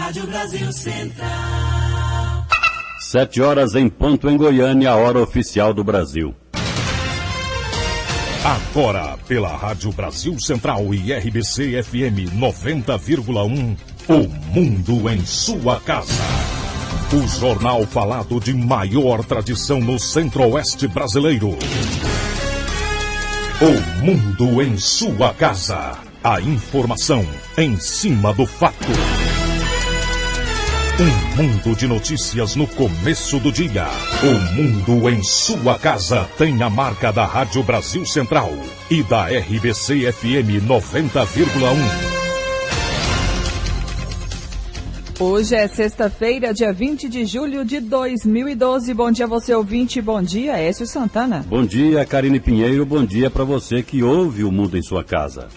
Rádio Brasil Central. 7 horas em ponto em Goiânia, a hora oficial do Brasil. Agora, pela Rádio Brasil Central e RBC FM 90,1, O Mundo em Sua Casa. O jornal falado de maior tradição no Centro-Oeste brasileiro. O Mundo em Sua Casa. A informação em cima do fato. Um mundo de notícias no começo do dia. O Mundo em Sua Casa tem a marca da Rádio Brasil Central e da RBC FM 90,1. Hoje é sexta-feira, dia 20 de julho de 2012. Bom dia, você ouvinte. Bom dia, Écio Santana. Bom dia, Karine Pinheiro. Bom dia para você que ouve o Mundo em Sua Casa.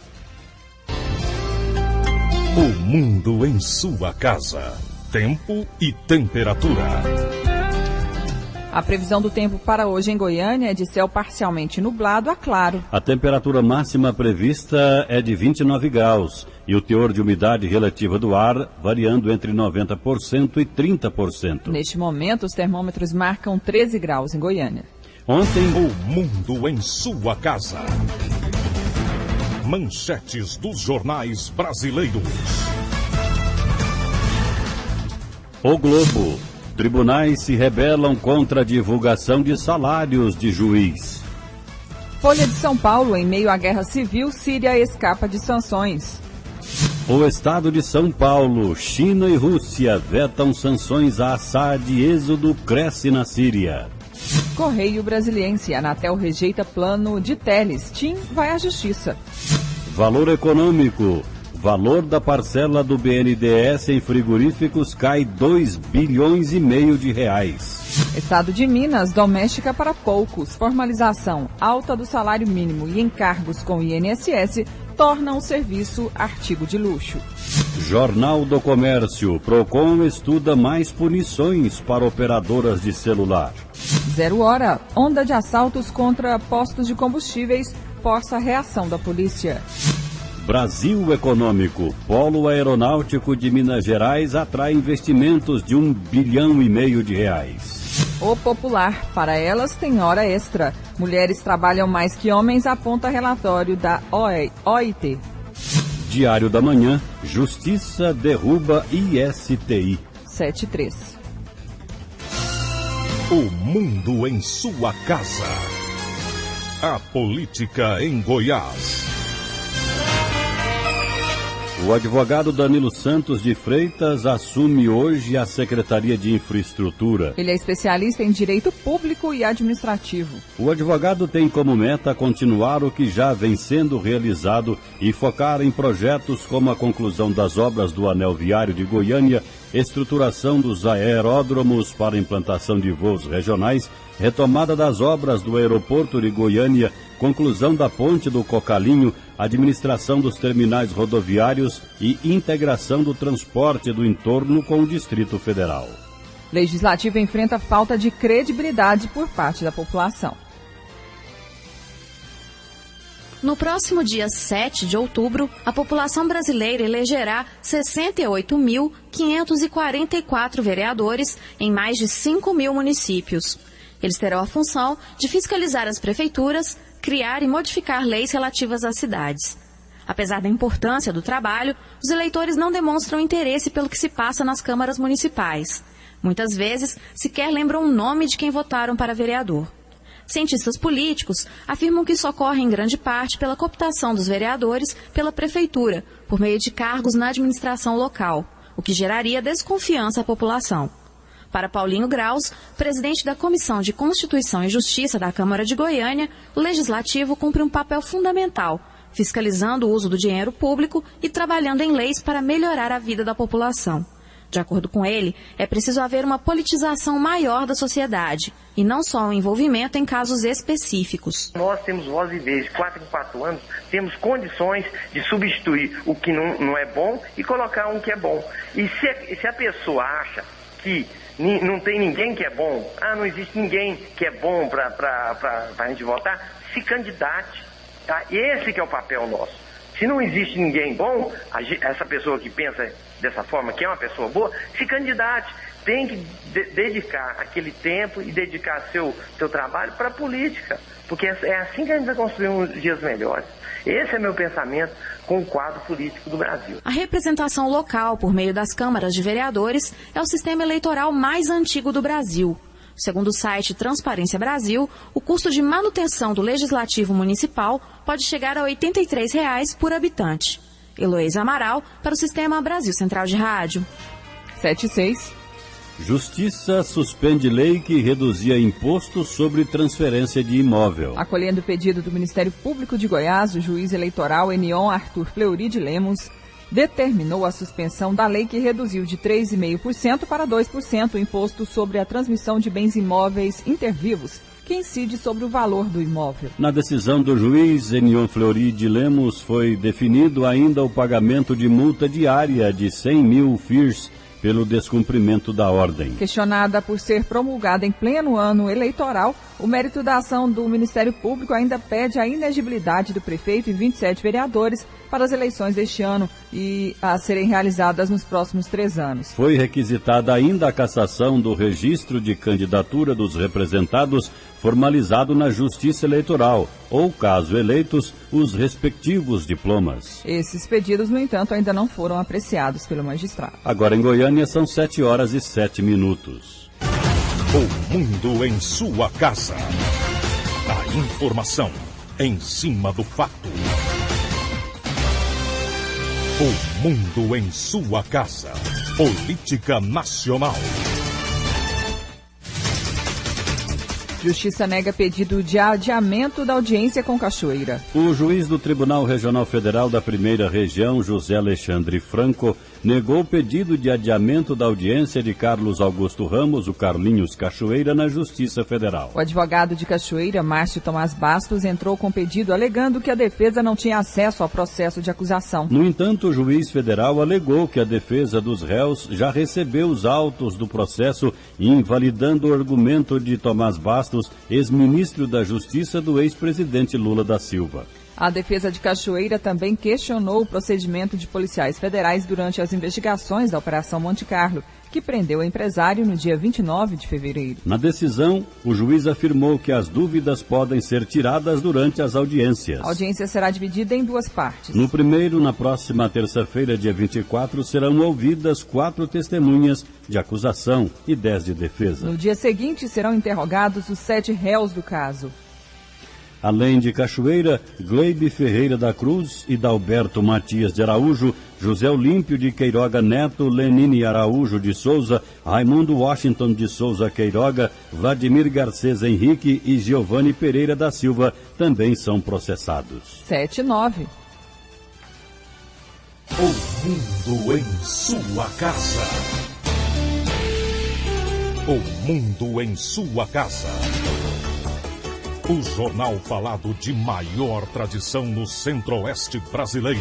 O Mundo em Sua Casa. Tempo e temperatura. A previsão do tempo para hoje em Goiânia é de céu parcialmente nublado a claro. A temperatura máxima prevista é de 29 graus e o teor de umidade relativa do ar variando entre 90% e 30%. Neste momento, os termômetros marcam 13 graus em Goiânia. Ontem, o Mundo em Sua Casa. Manchetes dos jornais brasileiros. O Globo. Tribunais se rebelam contra a divulgação de salários de juiz. Folha de São Paulo, em meio à guerra civil, Síria escapa de sanções. O estado de São Paulo, China e Rússia vetam sanções a Assad e êxodo cresce na Síria. Correio Brasiliense, Anatel rejeita plano de Teles, TIM vai à justiça. Valor econômico. Valor da parcela do BNDES em frigoríficos cai 2,5 bilhões de reais. Estado de Minas, doméstica para poucos. Formalização, alta do salário mínimo e encargos com INSS tornam o serviço artigo de luxo. Jornal do Comércio. Procon estuda mais punições para operadoras de celular. 0 hora. Onda de assaltos contra postos de combustíveis força a reação da polícia. Brasil Econômico. Polo Aeronáutico de Minas Gerais atrai investimentos de 1,5 bilhão de reais. O Popular. Para elas tem hora extra. Mulheres trabalham mais que homens, aponta relatório da OIT. Diário da Manhã. Justiça derruba ISTI. 7:3. O Mundo em Sua Casa. A política em Goiás. O advogado Danilo Santos de Freitas assume hoje a Secretaria de Infraestrutura. Ele é especialista em direito público e administrativo. O advogado tem como meta continuar o que já vem sendo realizado e focar em projetos como a conclusão das obras do Anel Viário de Goiânia, estruturação dos aeródromos para implantação de voos regionais, retomada das obras do aeroporto de Goiânia, conclusão da ponte do Cocalinho, administração dos terminais rodoviários e integração do transporte do entorno com o Distrito Federal. Legislativo enfrenta falta de credibilidade por parte da população. No próximo dia 7 de outubro, a população brasileira elegerá 68.544 vereadores em mais de 5.000 municípios. Eles terão a função de fiscalizar as prefeituras, criar e modificar leis relativas às cidades. Apesar da importância do trabalho, os eleitores não demonstram interesse pelo que se passa nas câmaras municipais. Muitas vezes, sequer lembram o nome de quem votaram para vereador. Cientistas políticos afirmam que isso ocorre em grande parte pela cooptação dos vereadores pela prefeitura, por meio de cargos na administração local, o que geraria desconfiança à população. Para Paulinho Graus, presidente da Comissão de Constituição e Justiça da Câmara de Goiânia, o Legislativo cumpre um papel fundamental, fiscalizando o uso do dinheiro público e trabalhando em leis para melhorar a vida da população. De acordo com ele, é preciso haver uma politização maior da sociedade e não só um envolvimento em casos específicos. Nós temos voz e vez, de 4 em 4 anos, temos condições de substituir o que não é bom e colocar um que é bom. E se a pessoa acha que não tem ninguém que é bom, não existe ninguém que é bom para a gente votar, se candidate. Tá? Esse que é o papel nosso. Se não existe ninguém bom, essa pessoa que pensa dessa forma, que é uma pessoa boa, se candidate. Tem que dedicar aquele tempo e dedicar seu trabalho para a política, porque é assim que a gente vai construir uns dias melhores. Esse é meu pensamento com o quadro político do Brasil. A representação local, por meio das câmaras de vereadores, é o sistema eleitoral mais antigo do Brasil. Segundo o site Transparência Brasil, o custo de manutenção do Legislativo Municipal pode chegar a R$ 83,00 por habitante. Heloísa Amaral, para o Sistema Brasil Central de Rádio. 7:06. Justiça suspende lei que reduzia imposto sobre transferência de imóvel. Acolhendo o pedido do Ministério Público de Goiás, o juiz eleitoral Enion Arthur Fleury de Lemos determinou a suspensão da lei que reduziu de 3,5% para 2% o imposto sobre a transmissão de bens imóveis intervivos, que incide sobre o valor do imóvel. Na decisão do juiz Enion Fleury de Lemos, foi definido ainda o pagamento de multa diária de 100 mil FIRs pelo descumprimento da ordem. Questionada por ser promulgada em pleno ano eleitoral, o mérito da ação do Ministério Público ainda pede a inegibilidade do prefeito e 27 vereadores para as eleições deste ano e a serem realizadas nos próximos 3 anos. Foi requisitada ainda a cassação do registro de candidatura dos representados formalizado na Justiça Eleitoral, ou, caso eleitos, os respectivos diplomas. Esses pedidos, no entanto, ainda não foram apreciados pelo magistrado. Agora em Goiânia são 7:07. O mundo em sua casa. A informação em cima do fato. O mundo em sua casa. Política nacional. Justiça nega pedido de adiamento da audiência com Cachoeira. O juiz do Tribunal Regional Federal da Primeira Região, José Alexandre Franco, negou o pedido de adiamento da audiência de Carlos Augusto Ramos, o Carlinhos Cachoeira, na Justiça Federal. O advogado de Cachoeira, Márcio Tomás Bastos, entrou com pedido alegando que a defesa não tinha acesso ao processo de acusação. No entanto, o juiz federal alegou que a defesa dos réus já recebeu os autos do processo, invalidando o argumento de Tomás Bastos, ex-ministro da Justiça do ex-presidente Lula da Silva. A defesa de Cachoeira também questionou o procedimento de policiais federais durante as investigações da Operação Monte Carlo, que prendeu o empresário no dia 29 de fevereiro. Na decisão, o juiz afirmou que as dúvidas podem ser tiradas durante as audiências. A audiência será dividida em 2 partes. No primeiro, na próxima terça-feira, dia 24, serão ouvidas 4 testemunhas de acusação e 10 de defesa. No dia seguinte, serão interrogados os 7 réus do caso. Além de Cachoeira, Gleibe Ferreira da Cruz e Dalberto Matias de Araújo, José Olímpio de Queiroga Neto, Lenine Araújo de Souza, Raimundo Washington de Souza Queiroga, Vladimir Garcês Henrique e Giovanni Pereira da Silva também são processados. 7:09. O mundo em sua casa. O mundo em sua casa. O jornal falado de maior tradição no Centro-Oeste brasileiro.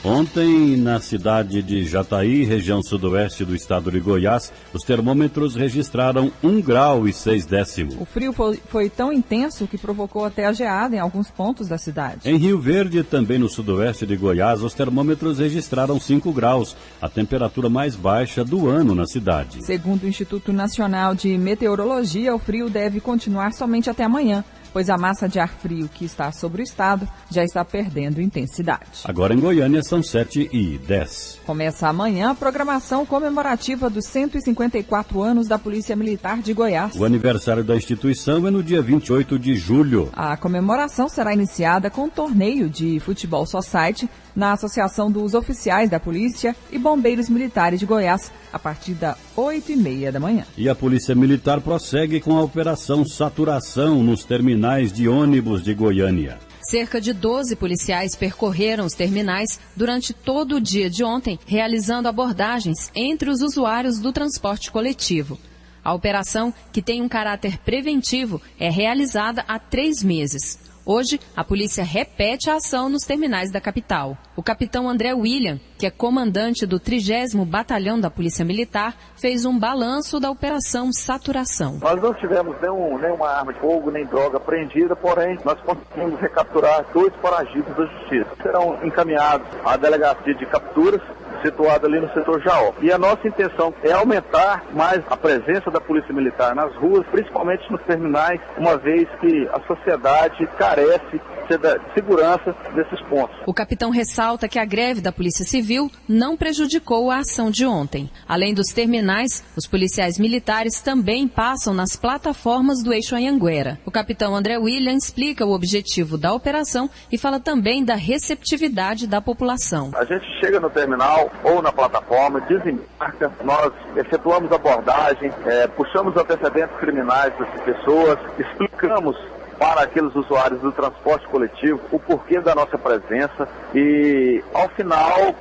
Ontem, na cidade de Jataí, região sudoeste do estado de Goiás, os termômetros registraram 1 grau e 6 décimos. O frio foi tão intenso que provocou até a geada em alguns pontos da cidade. Em Rio Verde, também no sudoeste de Goiás, os termômetros registraram 5 graus, a temperatura mais baixa do ano na cidade. Segundo o Instituto Nacional de Meteorologia, o frio deve continuar somente até amanhã, pois a massa de ar frio que está sobre o estado já está perdendo intensidade. Agora em Goiânia são 7:10. Começa amanhã a programação comemorativa dos 154 anos da Polícia Militar de Goiás. O aniversário da instituição é no dia 28 de julho. A comemoração será iniciada com um torneio de futebol society na Associação dos Oficiais da Polícia e Bombeiros Militares de Goiás, a partir das 8:30 da manhã. E a Polícia Militar prossegue com a Operação Saturação nos terminais de ônibus de Goiânia. Cerca de 12 policiais percorreram os terminais durante todo o dia de ontem, realizando abordagens entre os usuários do transporte coletivo. A operação, que tem um caráter preventivo, é realizada há 3 meses. Hoje, a polícia repete a ação nos terminais da capital. O capitão André William, que é comandante do 30º Batalhão da Polícia Militar, fez um balanço da Operação Saturação. Nós não tivemos nenhuma arma de fogo, nem droga apreendida, porém nós conseguimos recapturar 2 foragidos da justiça. Serão encaminhados à delegacia de capturas, situada ali no setor Jaó. E a nossa intenção é aumentar mais a presença da Polícia Militar nas ruas, principalmente nos terminais, uma vez que a sociedade carece de segurança desses pontos. O capitão ressalta que a greve da Polícia Civil não prejudicou a ação de ontem. Além dos terminais, os policiais militares também passam nas plataformas do eixo Anhanguera. O capitão André William explica o objetivo da operação e fala também da receptividade da população. A gente chega no terminal ou na plataforma, desembarca, nós efetuamos abordagem, puxamos antecedentes criminais dessas pessoas, explicamos para aqueles usuários do transporte coletivo o porquê da nossa presença e, ao final,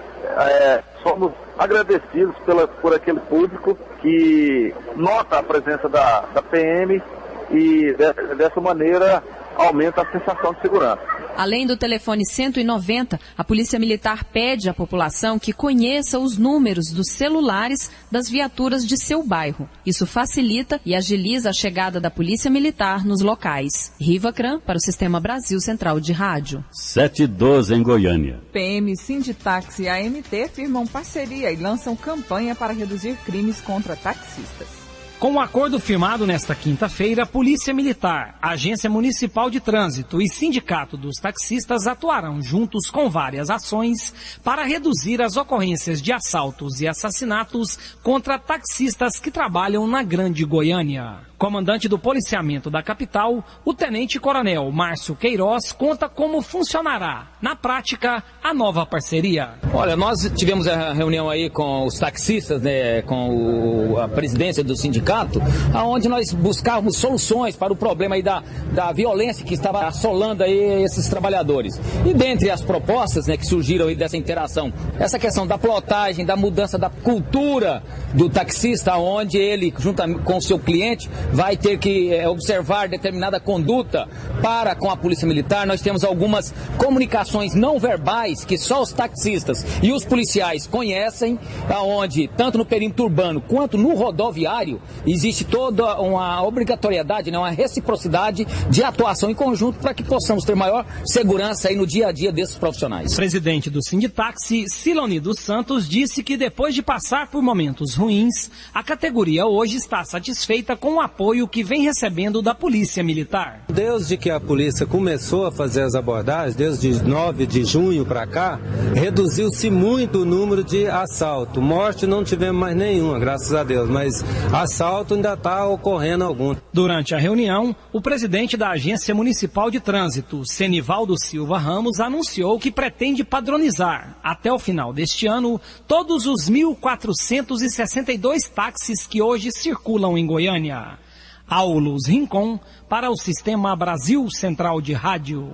somos agradecidos por aquele público que nota a presença da PM e, dessa maneira, aumenta a sensação de segurança. Além do telefone 190, a Polícia Militar pede à população que conheça os números dos celulares das viaturas de seu bairro. Isso facilita e agiliza a chegada da Polícia Militar nos locais. Riva Cran, para o Sistema Brasil Central de Rádio. 7h12 em Goiânia. PM, Sinditaxi e AMT firmam parceria e lançam campanha para reduzir crimes contra taxistas. Com o acordo firmado nesta quinta-feira, Polícia Militar, Agência Municipal de Trânsito e Sindicato dos Taxistas atuarão juntos com várias ações para reduzir as ocorrências de assaltos e assassinatos contra taxistas que trabalham na Grande Goiânia. Comandante do policiamento da capital, o tenente-coronel Márcio Queiroz conta como funcionará, na prática, a nova parceria. Olha, nós tivemos a reunião aí com os taxistas, né, com a presidência do sindicato, onde nós buscávamos soluções para o problema aí da violência que estava assolando aí esses trabalhadores. E dentre as propostas, né, que surgiram aí dessa interação, essa questão da plotagem, da mudança da cultura do taxista, onde ele, juntamente com o seu cliente, vai ter que observar determinada conduta para com a Polícia Militar. Nós temos algumas comunicações não verbais que só os taxistas e os policiais conhecem, onde, tanto no perímetro urbano quanto no rodoviário, existe toda uma obrigatoriedade, né, uma reciprocidade de atuação em conjunto para que possamos ter maior segurança aí no dia a dia desses profissionais. O presidente do Sinditaxi, Siloni dos Santos, disse que depois de passar por momentos ruins, a categoria hoje está satisfeita com o apoio que vem recebendo da Polícia Militar. Desde que a polícia começou a fazer as abordagens, desde 9 de junho para cá, reduziu-se muito o número de assaltos. Morte não tivemos mais nenhuma, graças a Deus, mas assalto ainda está ocorrendo algum. Durante a reunião, o presidente da Agência Municipal de Trânsito, Senivaldo Silva Ramos, anunciou que pretende padronizar, até o final deste ano, todos os 1.462 táxis que hoje circulam em Goiânia. Aulus Rincon, para o Sistema Brasil Central de Rádio.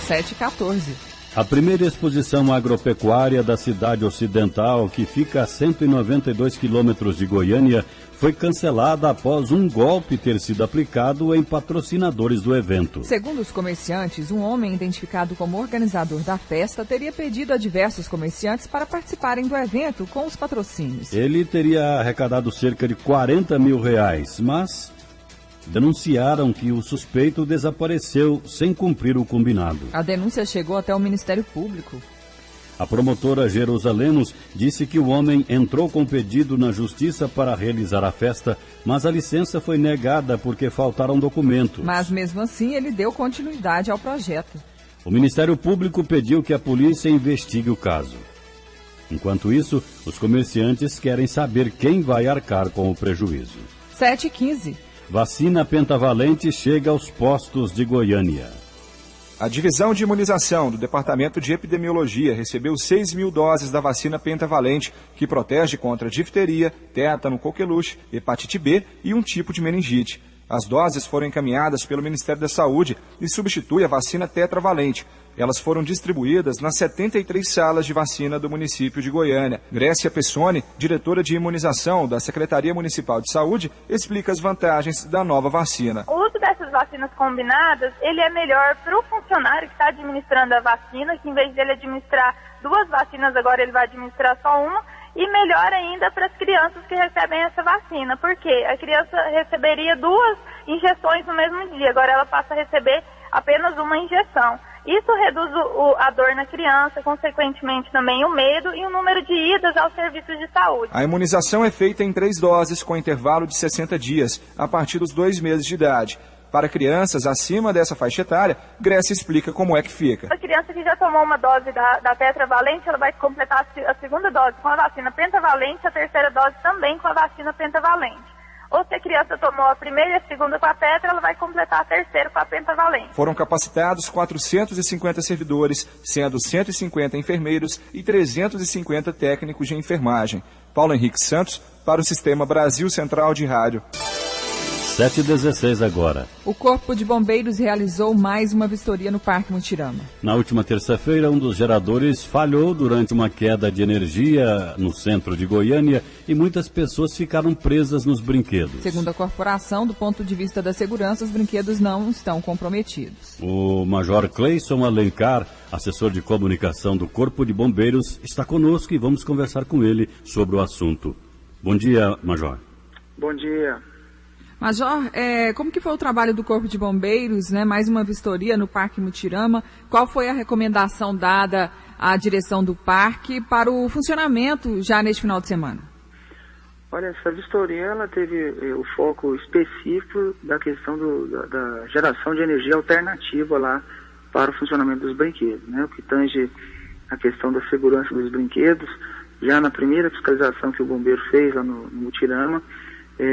7h14. A primeira exposição agropecuária da cidade ocidental, que fica a 192 quilômetros de Goiânia, foi cancelada após um golpe ter sido aplicado em patrocinadores do evento. Segundo os comerciantes, um homem identificado como organizador da festa teria pedido a diversos comerciantes para participarem do evento com os patrocínios. Ele teria arrecadado cerca de R$40 mil, mas denunciaram que o suspeito desapareceu sem cumprir o combinado. A denúncia chegou até o Ministério Público. A promotora Jerusalenos disse que o homem entrou com pedido na justiça para realizar a festa, mas a licença foi negada porque faltaram documentos. Mas mesmo assim ele deu continuidade ao projeto. O Ministério Público pediu que a polícia investigue o caso. Enquanto isso, os comerciantes querem saber quem vai arcar com o prejuízo. 7h15. Vacina pentavalente chega aos postos de Goiânia. A Divisão de Imunização do Departamento de Epidemiologia recebeu 6 mil doses da vacina pentavalente, que protege contra difteria, tétano, coqueluche, hepatite B e um tipo de meningite. As doses foram encaminhadas pelo Ministério da Saúde e substitui a vacina tetravalente. Elas foram distribuídas nas 73 salas de vacina do município de Goiânia. Grécia Pessoni, diretora de imunização da Secretaria Municipal de Saúde, explica as vantagens da nova vacina. O uso dessas vacinas combinadas, ele é melhor para o funcionário que está administrando a vacina, que em vez dele administrar 2 vacinas, agora ele vai administrar só uma, e melhor ainda para as crianças que recebem essa vacina, porque a criança receberia 2 injeções no mesmo dia, agora ela passa a receber apenas uma injeção. Isso reduz a dor na criança, consequentemente também o medo e o número de idas aos serviços de saúde. A imunização é feita em 3 doses com intervalo de 60 dias, a partir dos 2 meses de idade. Para crianças acima dessa faixa etária, Grécia explica como é que fica. A criança que já tomou uma dose da tetravalente, ela vai completar a segunda dose com a vacina pentavalente, a terceira dose também com a vacina pentavalente. Ou se a criança tomou a primeira e a segunda com a tetra, ela vai completar a terceira com a pentavalente. Foram capacitados 450 servidores, sendo 150 enfermeiros e 350 técnicos de enfermagem. Paulo Henrique Santos, para o Sistema Brasil Central de Rádio. 7h16 agora. O Corpo de Bombeiros realizou mais uma vistoria no Parque Mutirama. Na última terça-feira, um dos geradores falhou durante uma queda de energia no centro de Goiânia e muitas pessoas ficaram presas nos brinquedos. Segundo a corporação, do ponto de vista da segurança, os brinquedos não estão comprometidos. O Major Cleison Alencar, assessor de comunicação do Corpo de Bombeiros, está conosco e vamos conversar com ele sobre o assunto. Bom dia, Major. Bom dia. Major, como que foi o trabalho do Corpo de Bombeiros, né? Mais uma vistoria no Parque Mutirama. Qual foi a recomendação dada à direção do parque para o funcionamento já neste final de semana? Olha, essa vistoria ela teve o foco específico da questão da geração de energia alternativa lá para o funcionamento dos brinquedos, né? O que tange a questão da segurança dos brinquedos, já na primeira fiscalização que o bombeiro fez lá no Mutirama,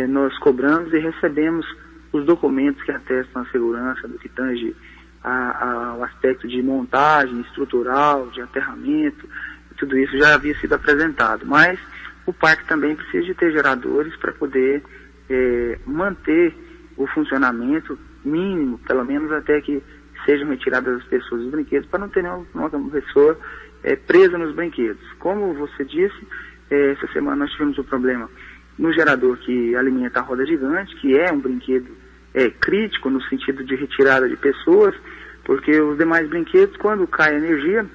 nós cobramos e recebemos os documentos que atestam a segurança do que tange ao aspecto de montagem estrutural, de aterramento, tudo isso já havia sido apresentado. Mas o parque também precisa de ter geradores para poder manter o funcionamento mínimo, pelo menos até que sejam retiradas as pessoas dos brinquedos, para não ter nenhuma pessoa presa nos brinquedos. Como você disse, essa semana nós tivemos um problema no gerador que alimenta a roda gigante, que é um brinquedo crítico no sentido de retirada de pessoas, porque os demais brinquedos, quando cai a energia,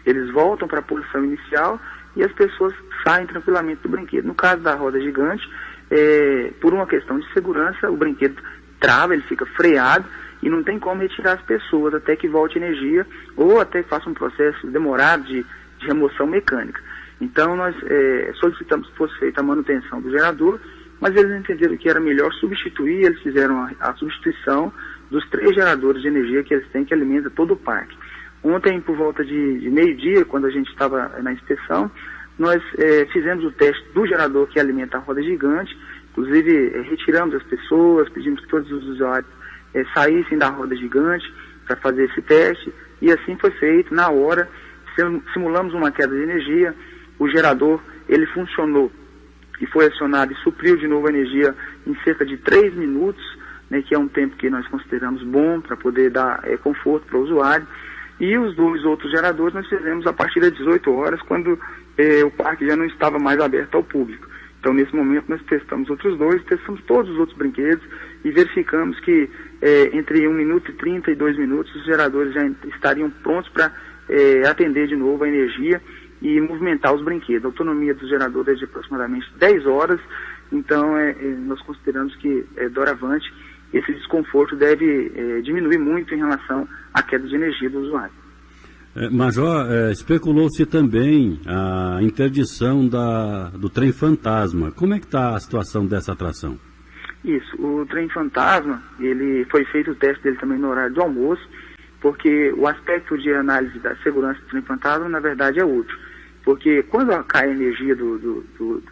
eles voltam para a posição inicial e as pessoas saem tranquilamente do brinquedo. No caso da roda gigante, por uma questão de segurança, o brinquedo trava, ele fica freado e não tem como retirar as pessoas até que volte energia ou até que faça um processo demorado de remoção mecânica. Então nós solicitamos que fosse feita a manutenção do gerador, mas eles entenderam que era melhor substituir, eles fizeram a substituição dos 3 geradores de energia que eles têm, que alimentam todo o parque. Ontem, por volta de meio-dia, quando a gente estava na inspeção, nós fizemos o teste do gerador que alimenta a roda gigante, inclusive retiramos as pessoas, pedimos que todos os usuários saíssem da roda gigante para fazer esse teste, e assim foi feito, na hora, simulamos uma queda de energia. O gerador, ele funcionou e foi acionado e supriu de novo a energia em cerca de 3 minutos, né, que é um tempo que nós consideramos bom para poder dar conforto para o usuário. E os 2 outros geradores nós fizemos a partir das 18 horas, quando o parque já não estava mais aberto ao público. Então, nesse momento, nós testamos outros 2, testamos todos os outros brinquedos e verificamos que entre 1 minuto e 30 e 2 minutos, os geradores já estariam prontos para atender de novo a energia e movimentar os brinquedos. A autonomia do gerador é de aproximadamente 10 horas, então nós consideramos que, doravante, esse desconforto deve diminuir muito em relação à queda de energia do usuário. Major, especulou-se também a interdição do trem fantasma. Como é que está a situação dessa atração? Isso, o trem fantasma, ele foi feito o teste dele também no horário do almoço, porque o aspecto de análise da segurança do trem fantasma, na verdade, é outro. Porque quando cai a energia do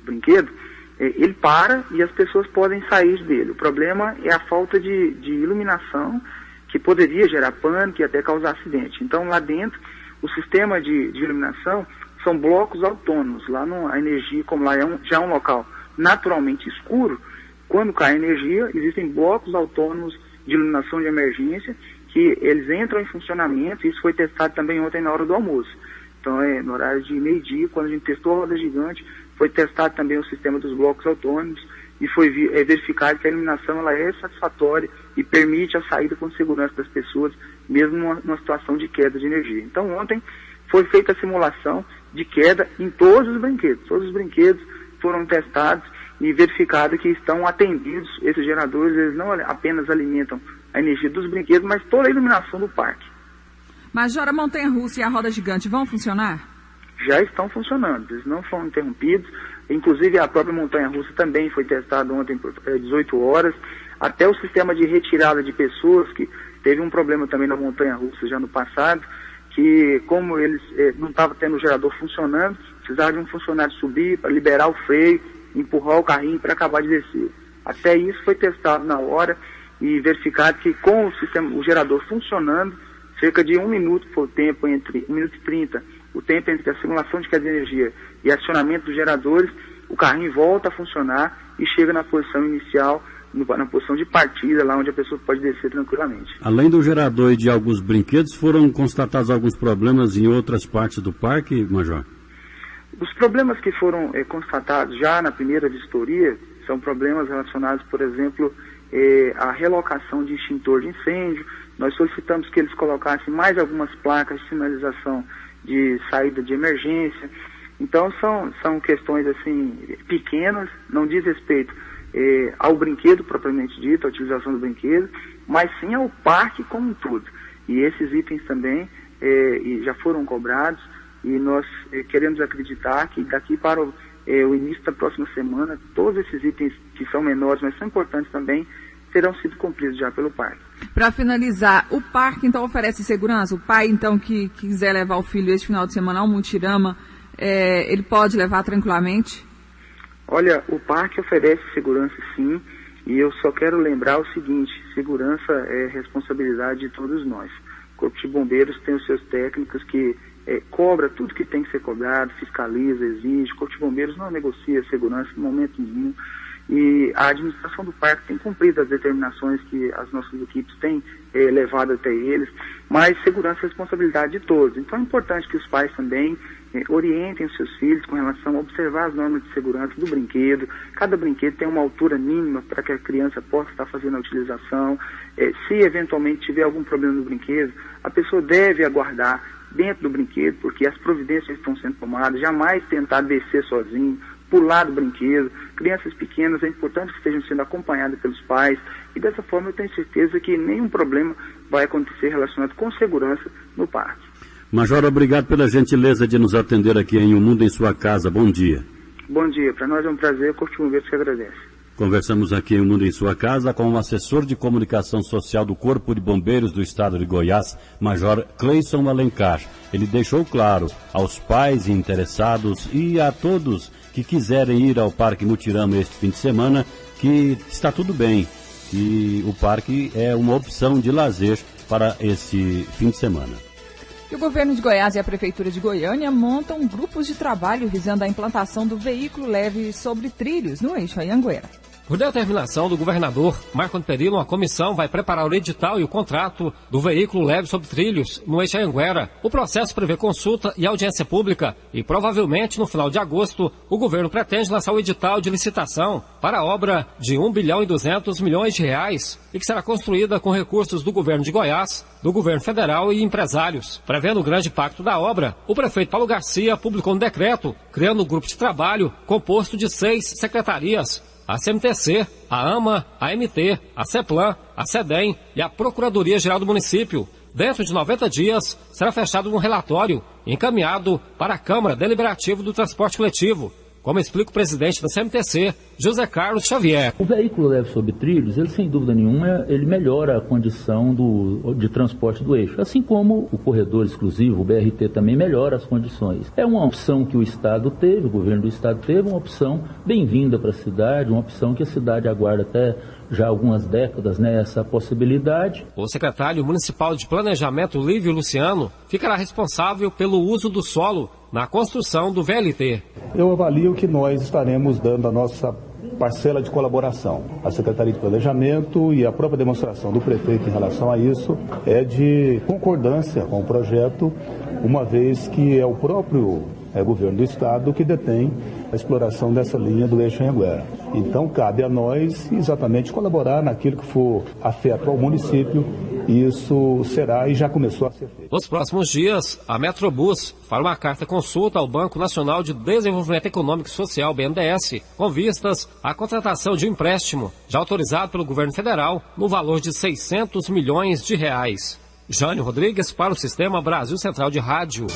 brinquedo, ele para e as pessoas podem sair dele. O problema é a falta de iluminação, que poderia gerar pânico e até causar acidente. Então, lá dentro, o sistema de iluminação são blocos autônomos. Lá a energia, como lá já é um local naturalmente escuro, quando cai a energia, existem blocos autônomos de iluminação de emergência que eles entram em funcionamento, e isso foi testado também ontem na hora do almoço. Então, no horário de meio-dia, quando a gente testou a roda gigante, foi testado também o sistema dos blocos autônomos e foi verificado que a iluminação ela é satisfatória e permite a saída com segurança das pessoas, mesmo numa situação de queda de energia. Então, ontem foi feita a simulação de queda em todos os brinquedos. Todos os brinquedos foram testados e verificado que estão atendidos. Esses geradores, eles não apenas alimentam a energia dos brinquedos, mas toda a iluminação do parque. Major, a montanha-russa e a roda gigante vão funcionar? Já estão funcionando, eles não foram interrompidos. Inclusive a própria montanha-russa também foi testada ontem por 18 horas. Até o sistema de retirada de pessoas, que teve um problema também na montanha-russa já no passado, que como eles não estavam tendo o gerador funcionando, precisava de um funcionário subir para liberar o freio, empurrar o carrinho para acabar de descer. Até isso foi testado na hora e verificado que com o gerador funcionando, cerca de 1 minuto foi o tempo entre 1 minuto e 30, o tempo entre a simulação de queda de energia e acionamento dos geradores, o carrinho volta a funcionar e chega na posição inicial, na posição de partida, lá onde a pessoa pode descer tranquilamente. Além do gerador e de alguns brinquedos, foram constatados alguns problemas em outras partes do parque, Major? Os problemas que foram constatados já na primeira vistoria são problemas relacionados, por exemplo, à relocação de extintor de incêndio. Nós solicitamos que eles colocassem mais algumas placas de sinalização de saída de emergência. Então são questões assim pequenas, não diz respeito ao brinquedo propriamente dito, à utilização do brinquedo, mas sim ao parque como um todo. E esses itens também já foram cobrados e nós queremos acreditar que daqui para o início da próxima semana, todos esses itens que são menores, mas são importantes também, terão sido cumpridos já pelo parque. Para finalizar, o parque então oferece segurança? O pai então que quiser levar o filho este final de semana ao Mutirama, ele pode levar tranquilamente? Olha, o parque oferece segurança sim, e eu só quero lembrar o seguinte: segurança é responsabilidade de todos nós. O Corpo de Bombeiros tem os seus técnicos que cobra tudo que tem que ser cobrado, fiscaliza, exige. O Corpo de Bombeiros não negocia segurança em momento nenhum. E a administração do parque tem cumprido as determinações que as nossas equipes têm levado até eles, mas segurança é responsabilidade de todos. Então é importante que os pais também orientem os seus filhos com relação a observar as normas de segurança do brinquedo. Cada brinquedo tem uma altura mínima para que a criança possa estar fazendo a utilização. Se eventualmente tiver algum problema no brinquedo, a pessoa deve aguardar dentro do brinquedo, porque as providências estão sendo tomadas, jamais tentar descer sozinho, pular do brinquedo. Crianças pequenas é importante que estejam sendo acompanhadas pelos pais, e dessa forma eu tenho certeza que nenhum problema vai acontecer relacionado com segurança no parque. Major, obrigado pela gentileza de nos atender aqui em Um Mundo em Sua Casa. Bom dia. Bom dia, para nós é um prazer, o Corpo de Bombeiros que agradece. Conversamos aqui em Um Mundo em Sua Casa com o assessor de comunicação social do Corpo de Bombeiros do Estado de Goiás, Major Cleison Alencar. Ele deixou claro aos pais interessados e a todos que quiserem ir ao Parque Mutirama este fim de semana que está tudo bem, e o parque é uma opção de lazer para esse fim de semana. E o governo de Goiás e a Prefeitura de Goiânia montam grupos de trabalho visando a implantação do veículo leve sobre trilhos no eixo Anhanguera. Por determinação do governador Marco Perillo, a comissão vai preparar o edital e o contrato do veículo leve sobre trilhos no eixo Anhanguera. O processo prevê consulta e audiência pública e provavelmente no final de agosto o governo pretende lançar o edital de licitação para a obra de R$ 1 bilhão e 200 milhões de reais e que será construída com recursos do governo de Goiás, do governo federal e empresários. Prevendo o grande impacto da obra, o prefeito Paulo Garcia publicou um decreto criando um grupo de trabalho composto de 6 secretarias: a CMTC, a AMA, a MT, a CEPLAN, a SEDEM e a Procuradoria-Geral do Município. Dentro de 90 dias, será fechado um relatório encaminhado para a Câmara Deliberativa do Transporte Coletivo, como explica o presidente da CMTC, José Carlos Xavier. O veículo leve sobre trilhos, ele sem dúvida nenhuma, ele melhora a condição de transporte do eixo, assim como o corredor exclusivo, o BRT, também melhora as condições. É uma opção que o Estado teve, o governo do Estado teve, uma opção bem-vinda para a cidade, uma opção que a cidade aguarda até já há algumas décadas, essa possibilidade. O secretário municipal de Planejamento, Lívio Luciano, ficará responsável pelo uso do solo na construção do VLT. Eu avalio que nós estaremos dando a nossa parcela de colaboração. A Secretaria de Planejamento e a própria demonstração do prefeito em relação a isso é de concordância com o projeto, uma vez que é o próprio governo do estado que detém a exploração dessa linha do eixo Anhanguera. Então cabe a nós exatamente colaborar naquilo que for afeto ao município, e isso será e já começou a ser feito. Nos próximos dias, a Metrobus fará uma carta consulta ao Banco Nacional de Desenvolvimento Econômico e Social, BNDES, com vistas à contratação de um empréstimo já autorizado pelo governo federal no valor de R$600 milhões. Jânio Rodrigues para o Sistema Brasil Central de Rádio.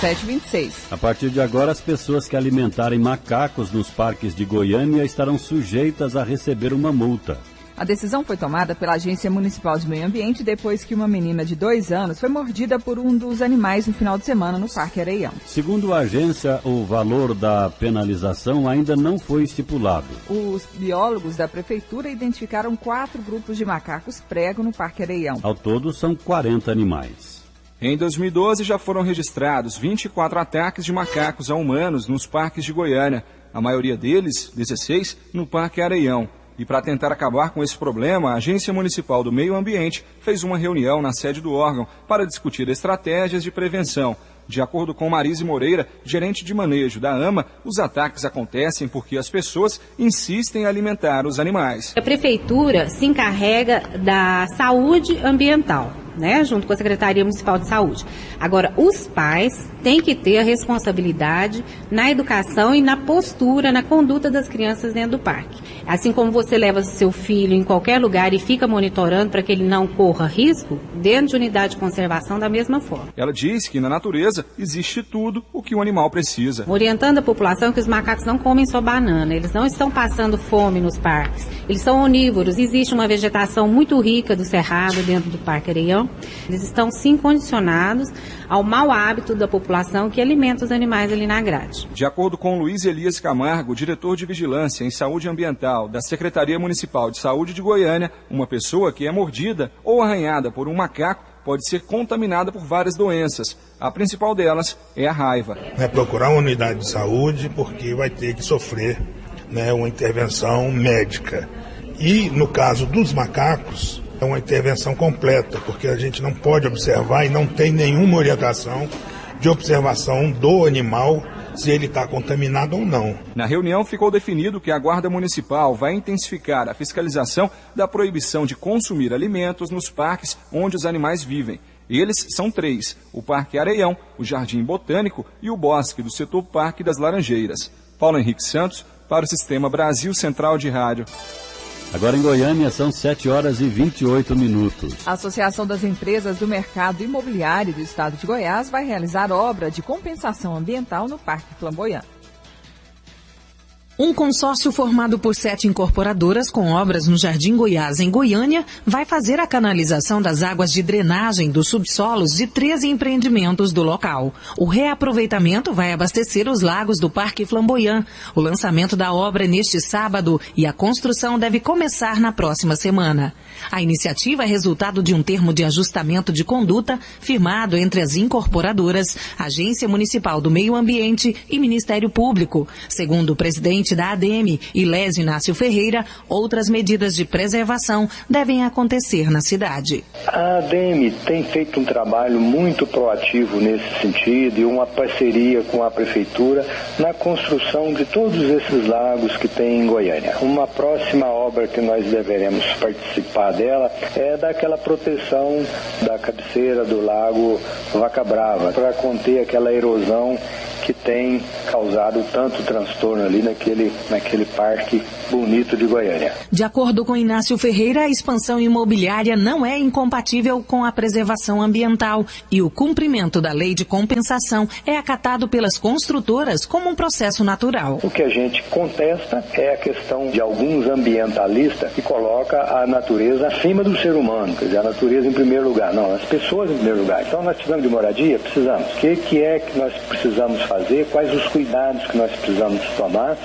7h26. A partir de agora, as pessoas que alimentarem macacos nos parques de Goiânia estarão sujeitas a receber uma multa. A decisão foi tomada pela Agência Municipal de Meio Ambiente depois que uma menina de 2 anos foi mordida por um dos animais no final de semana no Parque Areião. Segundo a agência, o valor da penalização ainda não foi estipulado. Os biólogos da prefeitura identificaram 4 grupos de macacos prego no Parque Areião. Ao todo, são 40 animais. Em 2012, já foram registrados 24 ataques de macacos a humanos nos parques de Goiânia. A maioria deles, 16, no Parque Areião. E para tentar acabar com esse problema, a Agência Municipal do Meio Ambiente fez uma reunião na sede do órgão para discutir estratégias de prevenção. De acordo com Marise Moreira, gerente de manejo da AMA, os ataques acontecem porque as pessoas insistem em alimentar os animais. A prefeitura se encarrega da saúde ambiental, junto com a Secretaria Municipal de Saúde. Agora, os pais têm que ter a responsabilidade na educação e na postura, na conduta das crianças dentro do parque. Assim como você leva seu filho em qualquer lugar e fica monitorando para que ele não corra risco, dentro de unidade de conservação da mesma forma. Ela diz que na natureza existe tudo o que o animal precisa. Orientando a população que os macacos não comem só banana, eles não estão passando fome nos parques, eles são onívoros, existe uma vegetação muito rica do cerrado dentro do Parque Areião. Eles estão sim condicionados ao mau hábito da população que alimenta os animais ali na grade. De acordo com Luiz Elias Camargo, diretor de Vigilância em Saúde Ambiental da Secretaria Municipal de Saúde de Goiânia, uma pessoa que é mordida ou arranhada por um macaco pode ser contaminada por várias doenças. A principal delas é a raiva. É procurar uma unidade de saúde porque vai ter que sofrer uma intervenção médica. E no caso dos macacos, é uma intervenção completa, porque a gente não pode observar e não tem nenhuma orientação de observação do animal se ele está contaminado ou não. Na reunião ficou definido que a Guarda Municipal vai intensificar a fiscalização da proibição de consumir alimentos nos parques onde os animais vivem. Eles são 3, o Parque Areião, o Jardim Botânico e o Bosque do setor Parque das Laranjeiras. Paulo Henrique Santos para o Sistema Brasil Central de Rádio. Agora em Goiânia são 7h28. A Associação das Empresas do Mercado Imobiliário do Estado de Goiás vai realizar obra de compensação ambiental no Parque Flamboyant. Um consórcio formado por 7 incorporadoras com obras no Jardim Goiás, em Goiânia, vai fazer a canalização das águas de drenagem dos subsolos de 13 empreendimentos do local. O reaproveitamento vai abastecer os lagos do Parque Flamboyant. O lançamento da obra é neste sábado e a construção deve começar na próxima semana. A iniciativa é resultado de um termo de ajustamento de conduta firmado entre as incorporadoras, Agência Municipal do Meio Ambiente e Ministério Público. Segundo o presidente da ADM, Ilésio Inácio Ferreira, outras medidas de preservação devem acontecer na cidade. A ADM tem feito um trabalho muito proativo nesse sentido e uma parceria com a Prefeitura na construção de todos esses lagos que tem em Goiânia. Uma próxima obra que nós deveremos participar dela é daquela proteção da cabeceira do lago Vaca Brava, para conter aquela erosão que tem causado tanto transtorno ali naquele parque bonito de Goiânia. De acordo com Inácio Ferreira, a expansão imobiliária não é incompatível com a preservação ambiental e o cumprimento da lei de compensação é acatado pelas construtoras como um processo natural. O que a gente contesta é a questão de alguns ambientalistas que colocam a natureza acima do ser humano, quer dizer, a natureza em primeiro lugar. Não, as pessoas em primeiro lugar. Então nós precisamos de moradia? Precisamos. O que é que nós precisamos fazer? Quais os cuidados que nós precisamos tomar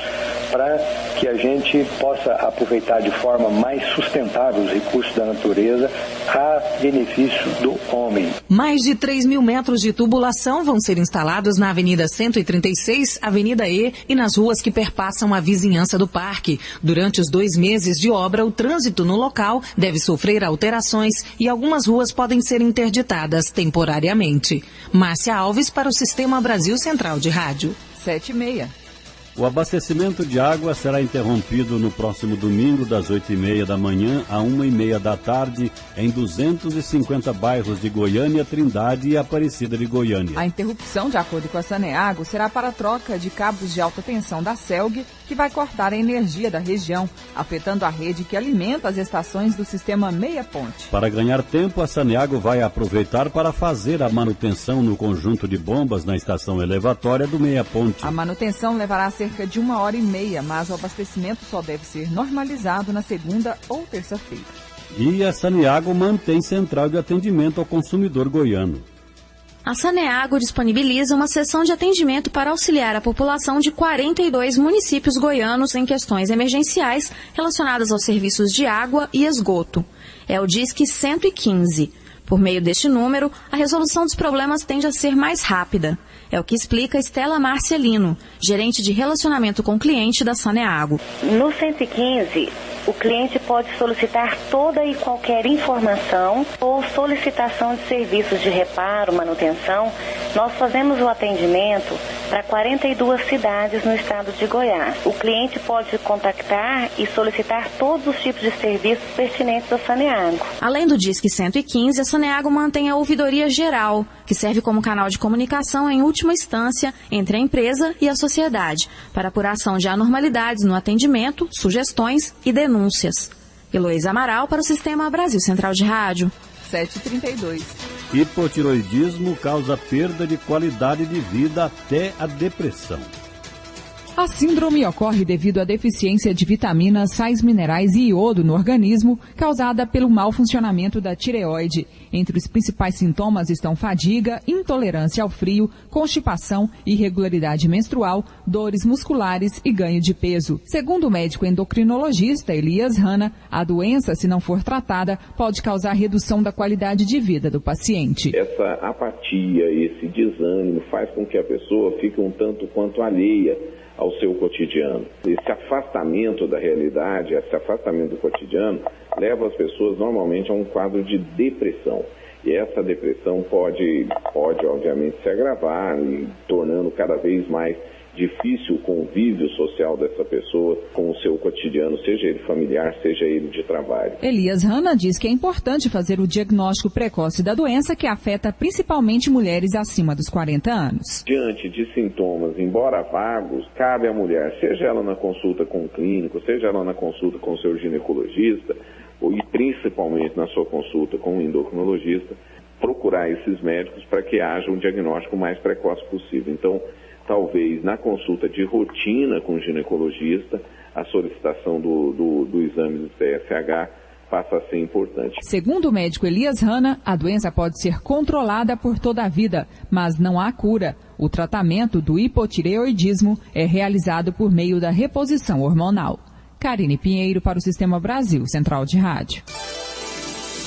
para que a gente possa aproveitar de forma mais sustentável os recursos da natureza a benefício do homem. Mais de 3.000 metros de tubulação vão ser instalados na Avenida 136, Avenida E e nas ruas que perpassam a vizinhança do parque. Durante os 2 meses de obra, o trânsito no local deve sofrer alterações e algumas ruas podem ser interditadas temporariamente. Márcia Alves para o Sistema Brasil Central de Rádio. 7h30. O abastecimento de água será interrompido no próximo domingo, das 8h30 da manhã a 1h30 da tarde, em 250 bairros de Goiânia, Trindade e Aparecida de Goiânia. A interrupção, de acordo com a Saneago, será para a troca de cabos de alta tensão da CELG, que vai cortar a energia da região, afetando a rede que alimenta as estações do sistema Meia Ponte. Para ganhar tempo, a Saneago vai aproveitar para fazer a manutenção no conjunto de bombas na estação elevatória do Meia Ponte. A manutenção levará cerca de 1h30, mas o abastecimento só deve ser normalizado na segunda ou terça-feira. E a Saneago mantém central de atendimento ao consumidor goiano. A Saneago disponibiliza uma seção de atendimento para auxiliar a população de 42 municípios goianos em questões emergenciais relacionadas aos serviços de água e esgoto. É o Disque 115. Por meio deste número, a resolução dos problemas tende a ser mais rápida. É o que explica Estela Marcelino, gerente de relacionamento com o cliente da Saneago. No 115, o cliente pode solicitar toda e qualquer informação ou solicitação de serviços de reparo, manutenção. Nós fazemos o atendimento para 42 cidades no estado de Goiás. O cliente pode contactar e solicitar todos os tipos de serviços pertinentes à Saneago. Além do Disque 115, a Saneago mantém a ouvidoria geral, que serve como canal de comunicação em última instância entre a empresa e a sociedade, para apuração de anormalidades no atendimento, sugestões e denúncias. Heloísa Amaral para o Sistema Brasil Central de Rádio. 7h32. Hipotiroidismo causa perda de qualidade de vida até a depressão. A síndrome ocorre devido à deficiência de vitaminas, sais minerais e iodo no organismo, causada pelo mau funcionamento da tireoide. Entre os principais sintomas estão fadiga, intolerância ao frio, constipação, irregularidade menstrual, dores musculares e ganho de peso. Segundo o médico endocrinologista Elias Hanna, a doença, se não for tratada, pode causar redução da qualidade de vida do paciente. Essa apatia, esse desânimo faz com que a pessoa fique um tanto quanto alheia ao seu cotidiano. Esse afastamento da realidade, esse afastamento do cotidiano, leva as pessoas normalmente a um quadro de depressão. E essa depressão pode obviamente se agravar e tornando cada vez mais difícil o convívio social dessa pessoa com o seu cotidiano, seja ele familiar, seja ele de trabalho. Elias Hanna diz que é importante fazer o diagnóstico precoce da doença, que afeta principalmente mulheres acima dos 40 anos. Diante de sintomas, embora vagos, cabe à mulher, seja ela na consulta com o clínico, seja ela na consulta com o seu ginecologista, e principalmente na sua consulta com o endocrinologista, procurar esses médicos para que haja um diagnóstico mais precoce possível. Então, talvez na consulta de rotina com o ginecologista, a solicitação do exame do TSH passa a ser importante. Segundo o médico Elias Hanna, a doença pode ser controlada por toda a vida, mas não há cura. O tratamento do hipotireoidismo é realizado por meio da reposição hormonal. Karine Pinheiro para o Sistema Brasil Central de Rádio.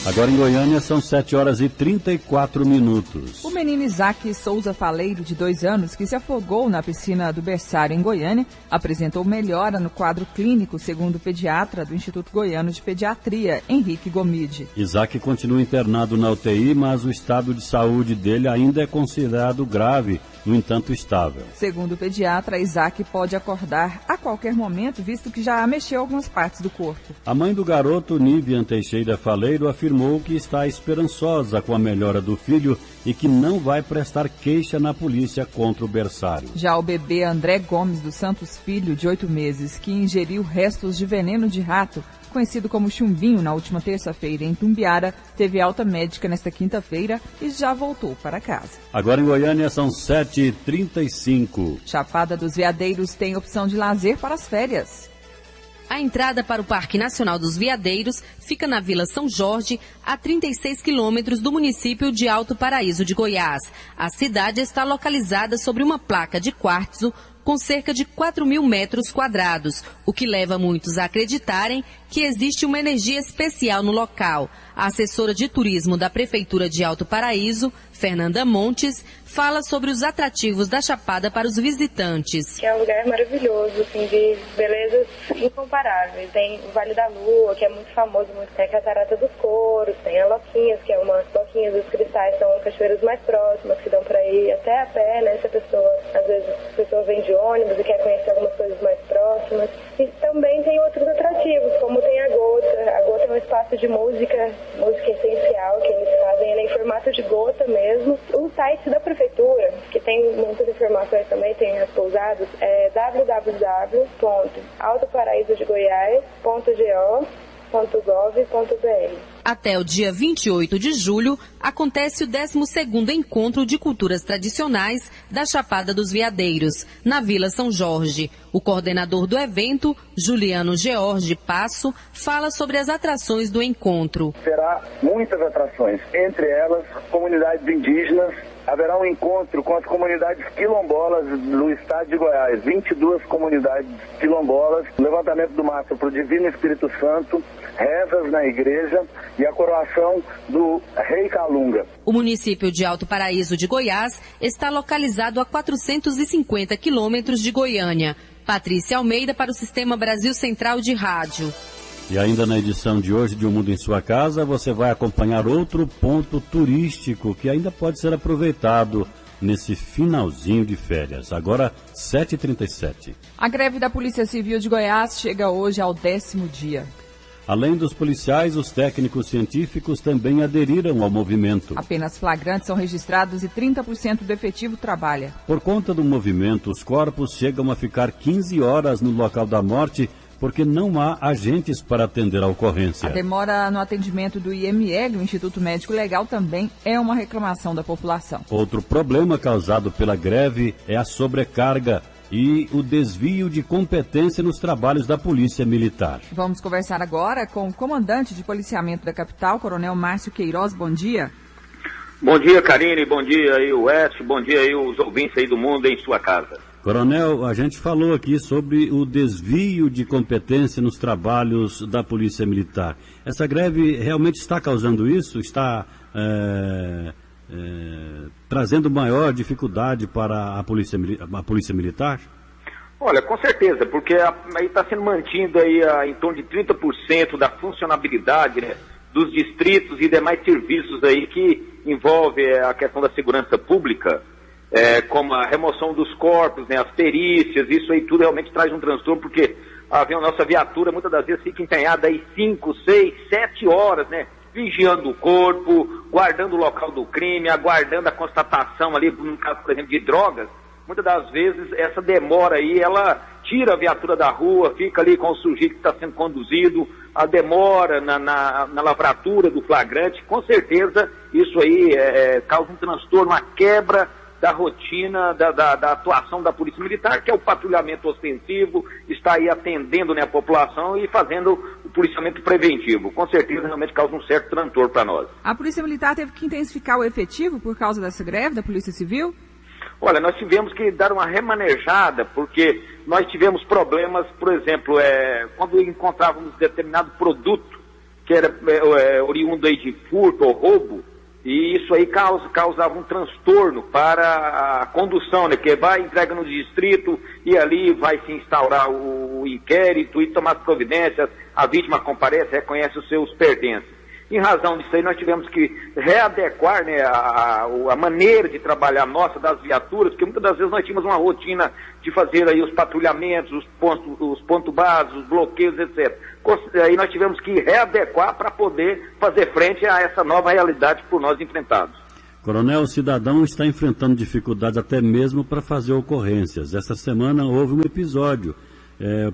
Agora em Goiânia são 7h34. O menino Isaac Souza Faleiro, de 2 anos, que se afogou na piscina do berçário em Goiânia, apresentou melhora no quadro clínico, segundo o pediatra do Instituto Goiano de Pediatria, Henrique Gomide. Isaac continua internado na UTI, mas o estado de saúde dele ainda é considerado grave, no entanto estável. Segundo o pediatra, Isaac pode acordar a qualquer momento, visto que já mexeu algumas partes do corpo. A mãe do garoto, Nívian Teixeira Faleiro, afirmou que está esperançosa com a melhora do filho e que não vai prestar queixa na polícia contra o berçário. Já o bebê André Gomes dos Santos Filho, de 8 meses, que ingeriu restos de veneno de rato, conhecido como chumbinho, na última terça-feira em Tumbiara, teve alta médica nesta quinta-feira e já voltou para casa. Agora em Goiânia são 7h35. Chapada dos Veadeiros tem opção de lazer para as férias. A entrada para o Parque Nacional dos Veadeiros fica na Vila São Jorge, a 36 quilômetros do município de Alto Paraíso de Goiás. A cidade está localizada sobre uma placa de quartzo com cerca de 4.000 metros quadrados, o que leva muitos a acreditarem que existe uma energia especial no local. A assessora de turismo da Prefeitura de Alto Paraíso, Fernanda Montes, fala sobre os atrativos da Chapada para os visitantes. É um lugar maravilhoso, assim, de belezas incomparáveis. Tem o Vale da Lua, que é muito famoso, tem a Catarata dos Couros, tem a Loquinhas, que é uma Loquinhas dos Cristais, são cachoeiras mais próximas, que dão para ir até a pé, né? Se a pessoa, às vezes, a pessoa vem de ônibus e quer conhecer algumas coisas mais próximas. E também tem outros atrativos, como tem a Gota. A Gota é um espaço de música essencial, que eles fazem, ele é em formato de gota mesmo. O site da Prefeitura, que tem muitas informações também, tem as pousadas, é www.altoparaísodegoiás.go.gov.br. Até o dia 28 de julho, acontece o 12º Encontro de Culturas Tradicionais da Chapada dos Veadeiros, na Vila São Jorge. O coordenador do evento, Juliano George Passo, fala sobre as atrações do encontro. Terá muitas atrações, entre elas comunidades indígenas. Haverá um encontro com as comunidades quilombolas do estado de Goiás, 22 comunidades quilombolas, levantamento do mastro para o Divino Espírito Santo, rezas na igreja e a coroação do Rei Calunga. O município de Alto Paraíso de Goiás está localizado a 450 quilômetros de Goiânia. Patrícia Almeida para o Sistema Brasil Central de Rádio. E ainda na edição de hoje de O Mundo em Sua Casa, você vai acompanhar outro ponto turístico que ainda pode ser aproveitado nesse finalzinho de férias. Agora, 7h37. A greve da Polícia Civil de Goiás chega hoje ao 10º dia. Além dos policiais, os técnicos científicos também aderiram ao movimento. Apenas flagrantes são registrados e 30% do efetivo trabalha. Por conta do movimento, os corpos chegam a ficar 15 horas no local da morte, porque não há agentes para atender a ocorrência. A demora no atendimento do IML, o Instituto Médico Legal, também é uma reclamação da população. Outro problema causado pela greve é a sobrecarga e o desvio de competência nos trabalhos da Polícia Militar. Vamos conversar agora com o comandante de policiamento da capital, Coronel Márcio Queiroz. Bom dia. Bom dia, Karine. Bom dia aí, o Oeste. Bom dia aí, os ouvintes aí do Mundo em Sua Casa. Coronel, a gente falou aqui sobre o desvio de competência nos trabalhos da Polícia Militar. Essa greve realmente está causando isso? Está trazendo maior dificuldade para a Polícia Militar? Olha, com certeza, porque aí está sendo mantido aí em torno de 30% da funcionabilidade, né, dos distritos e demais serviços aí que envolve a questão da segurança pública. Como a remoção dos corpos, né, as perícias, isso aí tudo realmente traz um transtorno, porque a nossa viatura muitas das vezes fica empenhada aí 5, 6, 7 horas, né, vigiando o corpo, guardando o local do crime, aguardando a constatação ali, no caso, por exemplo, de drogas. Muitas das vezes essa demora aí, ela tira a viatura da rua, fica ali com o sujeito que está sendo conduzido, a demora na lavratura do flagrante. Com certeza isso aí causa um transtorno, uma quebra da rotina, da atuação da Polícia Militar, que é o patrulhamento ostensivo, está aí atendendo, né, a população e fazendo o policiamento preventivo. Com certeza, realmente causa um certo transtorno para nós. A Polícia Militar teve que intensificar o efetivo por causa dessa greve da Polícia Civil? Olha, nós tivemos que dar uma remanejada, porque nós tivemos problemas, por exemplo, quando encontrávamos determinado produto que era oriundo aí de furto ou roubo, e isso aí causava um transtorno para a condução, né? Que vai, entrega no distrito e ali vai se instaurar o inquérito e tomar as providências, a vítima comparece, reconhece os seus pertences. Em razão disso aí, nós tivemos que readequar, né, a maneira de trabalhar nossa das viaturas, porque muitas das vezes nós tínhamos uma rotina de fazer aí os patrulhamentos, os pontos bases, os bloqueios, etc. Aí nós tivemos que readequar para poder fazer frente a essa nova realidade por nós enfrentados. Coronel, o cidadão está enfrentando dificuldades até mesmo para fazer ocorrências. Essa semana houve um episódio.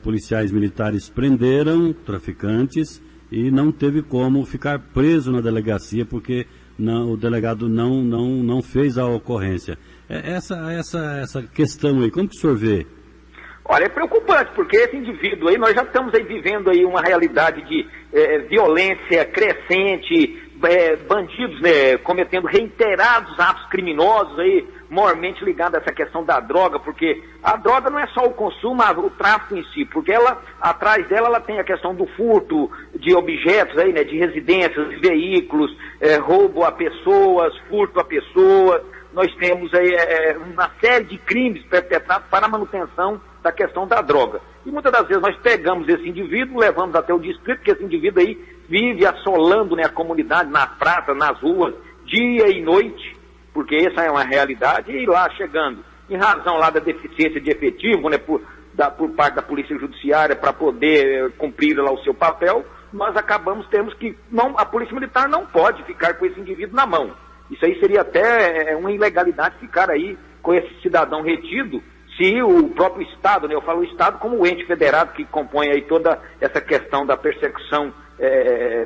Policiais militares prenderam traficantes e não teve como ficar preso na delegacia porque o delegado não fez a ocorrência. Essa questão aí, como que o senhor vê? Olha, é preocupante, porque esse indivíduo aí, nós já estamos aí vivendo aí uma realidade de violência crescente, bandidos, né, cometendo reiterados atos criminosos aí, maiormente ligado a essa questão da droga, porque a droga não é só o consumo, o tráfico em si, porque atrás dela ela tem a questão do furto de objetos aí, né, de residências, de veículos, roubo a pessoas, furto a pessoas. Nós temos aí uma série de crimes perpetrados para a manutenção da questão da droga. E muitas das vezes nós pegamos esse indivíduo, levamos até o distrito, que esse indivíduo aí vive assolando, né, a comunidade nas praças, nas ruas, dia e noite, porque essa é uma realidade, e lá chegando, em razão lá da deficiência de efetivo, né, por parte da Polícia Judiciária para poder cumprir lá o seu papel, nós temos que, a Polícia Militar não pode ficar com esse indivíduo na mão. Isso aí seria até uma ilegalidade ficar aí com esse cidadão retido, se o próprio Estado, né, eu falo o Estado como o ente federado que compõe aí toda essa questão da persecução